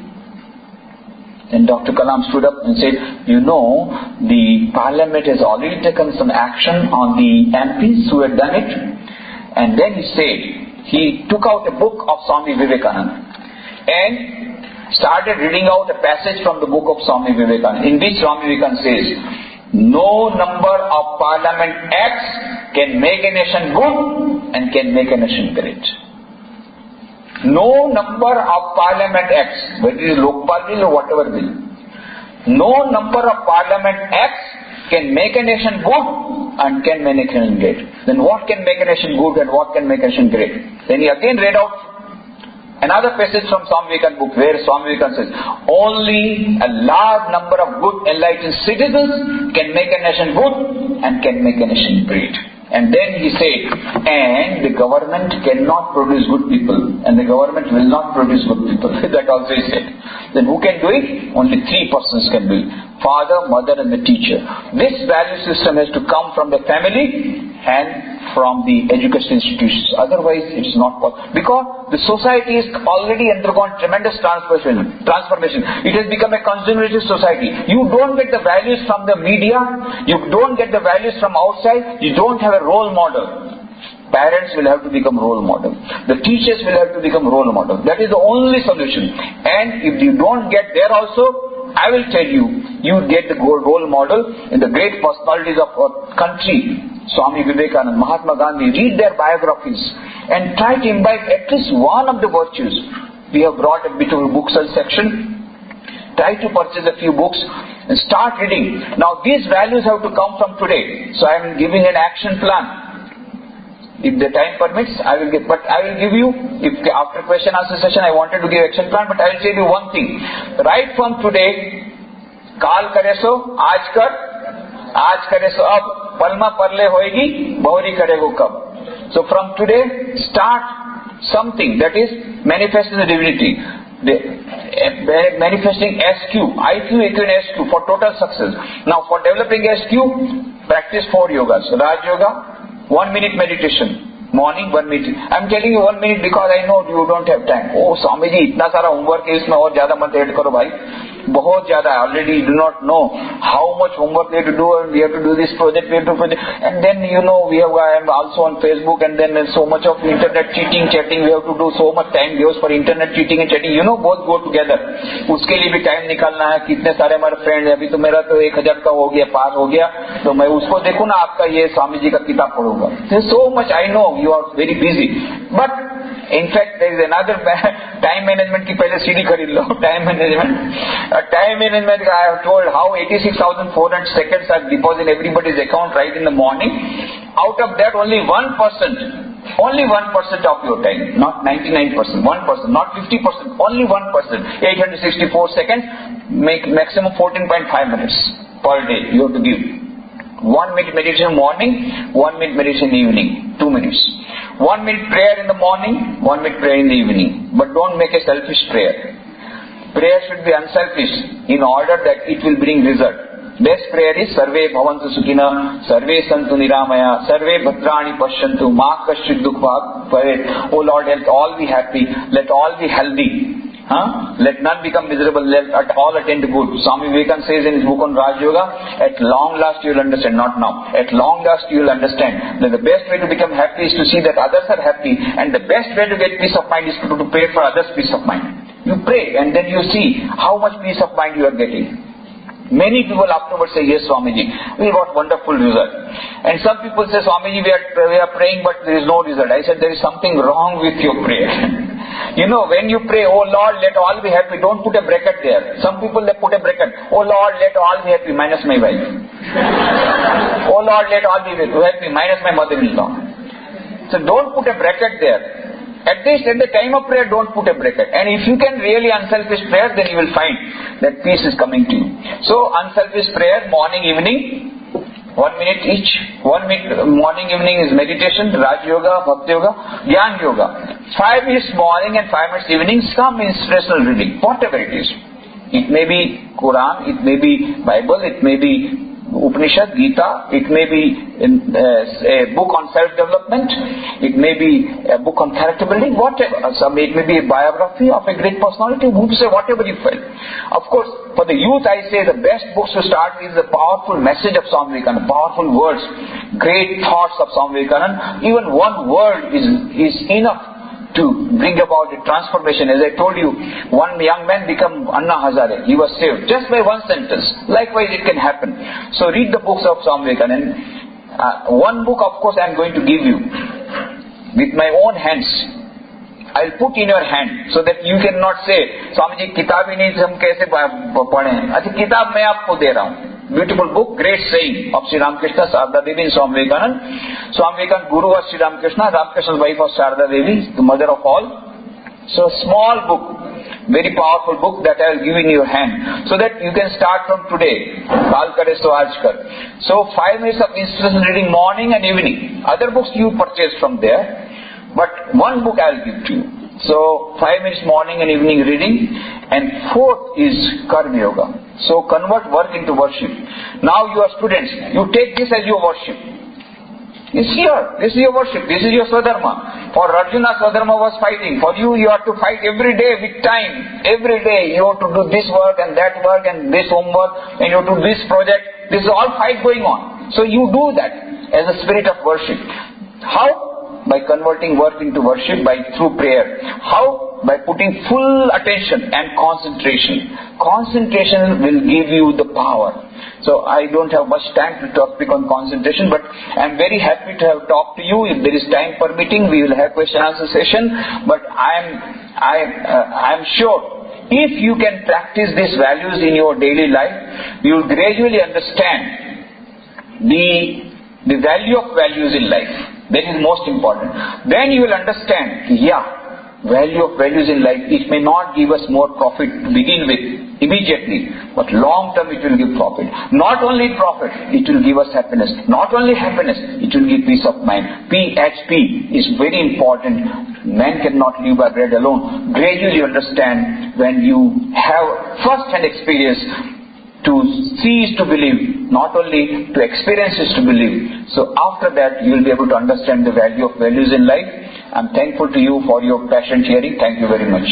Then Dr. Kalam stood up and said, you know, the Parliament has already taken some action on the MPs who had done it. And then he said, he took out a book of Swami Vivekananda and started reading out a passage from the book of Swami Vivekananda, in which Swami Vivekananda says, no number of Parliament acts can make a nation good and can make a nation great. No number of Parliament acts, whether it is Lokpal bill or whatever bill, no number of Parliament acts can make a nation good and can make a nation great. Then what can make a nation good and what can make a nation great? Then he again read out another passage from Swami Vivekananda book where Swami Vivekananda says, only a large number of good enlightened citizens can make a nation good and can make a nation great. And then he said, and the government cannot produce good people, and the government will not produce good people. That also he said. Then who can do it? Only 3 persons can do it. Father, mother and the teacher. This value system has to come from the family and from the education institutions. Otherwise it is not possible. Because the society is already undergone tremendous transformation. It has become a consumerist society. You don't get the values from the media. You don't get the values from outside. You don't have a role model. Parents will have to become role model. The teachers will have to become role model. That is the only solution. And if you don't get there also, I will tell you, you get the role model in the great personalities of our country. Swami Vivekananda, Mahatma Gandhi, read their biographies and try to imbibe at least one of the virtues. We have brought a beautiful book sale section. Try to purchase a few books and start reading. Now these values have to come from today. So I am giving an action plan. If the time permits, I will give. But I will give you, if after question answer session I wanted to give action plan, but I will tell you one thing. Right from today, काल करे सो आज कर, आज करे सो अब, पलमा परले होएगी, बहुरी करेगो कब. So from today, start something that is manifesting the divinity. Manifesting SQ, IQ, EQ and SQ for total success. Now for developing SQ, practice 4 yogas. Raj Yoga, 1 minute meditation. Morning 1 minute. I am telling you 1 minute because I know you don't have time. Oh Swami ji, इतना सारा homework है इसमें और ज़्यादा मत add करो भाई. बहुत ज़्यादा है. Already you do not know how much homework we have to do, and we have to do this project, we have to project, and then you know I am also on Facebook, and then so much of internet cheating, chatting. We have to do so much time goes for internet cheating and chatting. You know both go together. उसके लिए भी time निकालना है. कितने सारे हमारे friend हैं. अभी तो मेरा तो 1000 का हो गया, पार हो गया. तो मैं उसको देखूँ ना, आपका ये स्वामी जी का किताब पढ़ूंगा. So much I know you are very busy, but in fact there is another time management की पहले सीडी खरीद लो. Time management I have told how 86,400 seconds are deposited in everybody's account right in the morning. Out of that only 1% of your time, not 99%, 1%, not 50%, only 1%, 864 seconds, make maximum 14.5 minutes per day you have to give. 1 minute meditation morning, 1 minute meditation evening, 2 minutes. 1 minute prayer in the morning, 1 minute prayer in the evening. But don't make a selfish prayer. Prayer should be unselfish in order that it will bring result. Best prayer is Sarve Bhavantu Sukhina, Sarve Santu Niramaya, Sarve Bhadrani Pashyantu, Ma Kaschid Dukha Bhavet. Oh Lord, let all be happy, let all be healthy. Let none become miserable, let all attend to good. Swami Vivekananda says in his book on Raj Yoga, at long last you will understand, not now. At long last you will understand that the best way to become happy is to see that others are happy, and the best way to get peace of mind is to pray for others' peace of mind. You pray and then you see how much peace of mind you are getting. Many people afterwards say, yes Swamiji, we got wonderful result. And some people say, Swamiji, we are praying but there is no result. I said, there is something wrong with your prayer. You know, when you pray, oh Lord, let all be happy, don't put a bracket there. Some people they put a bracket, oh Lord, let all be happy, minus my wife. Oh Lord, let all be happy, minus my mother-in-law. So don't put a bracket there. At least at the time of prayer, don't put a bracket. And if you can really unselfish prayer, then you will find that peace is coming to you. So unselfish prayer, morning, evening, 1 minute each. 1 minute morning, evening is meditation, Raj Yoga, Bhakti Yoga, Jnana Yoga. 5 minutes morning and 5 minutes evening, some inspirational reading, whatever it is. It may be Quran, it may be Bible, it may be Upanishad, Gita, it may be a book on self-development, it may be a book on character building, whatever. It may be a biography of a great personality, whatever you feel. Of course, for the youth I say the best books to start with is the powerful message of Swami Vivekananda, powerful words, great thoughts of Swami Vivekananda. Even one word is enough to bring about a transformation. As I told you, one young man became Anna Hazare. He was saved just by one sentence. Likewise, it can happen. So read the books of Swami Vivekananda. One book, of course, I am going to give you with my own hands. I'll put in your hand so that you cannot say, Swami ji, kitab hi nahi hum kaise padhe. Achha, kitab main aapko de raha hu. Beautiful book, great saying of Sri Ramakrishna, Sarada Devi and Swami Vivekananda. Swami Vivekananda Guru was Sri Ramakrishna, Ramakrishna's wife was Sarada Devi, the mother of all. So small book, very powerful book that I will give in your hand, so that you can start from today. Kaal kare so aaj kar. So 5 minutes of inspirational reading morning and evening. Other books you purchase from there, but one book I will give to you. So 5 minutes morning and evening reading, and 4th is Karma Yoga. So convert work into worship. Now you are students, you take this as your worship. This is your worship, this is your Swadharma. For Arjuna, Swadharma was fighting. For you, you have to fight every day with time. Every day you have to do this work and that work and this homework, and you have to do this project. This is all fight going on. So you do that as a spirit of worship. How? By converting work into worship through prayer. How? By putting full attention and concentration. Concentration will give you the power. So I don't have much time to speak on concentration, but I am very happy to have talked to you. If there is time permitting, we will have question answer session. But I am sure if you can practice these values in your daily life, you will gradually understand the value of values in life. That is most important. Then you will understand, value of values in life, it may not give us more profit to begin with, immediately, but long term it will give profit. Not only profit, it will give us happiness. Not only happiness, it will give peace of mind. PHP is very important. Man cannot live by bread alone. Gradually you understand when you have first-hand experience. To see is to believe, not only to experience is to believe. So after that you will be able to understand the value of values in life. I'm thankful to you for your patient hearing. Thank you very much.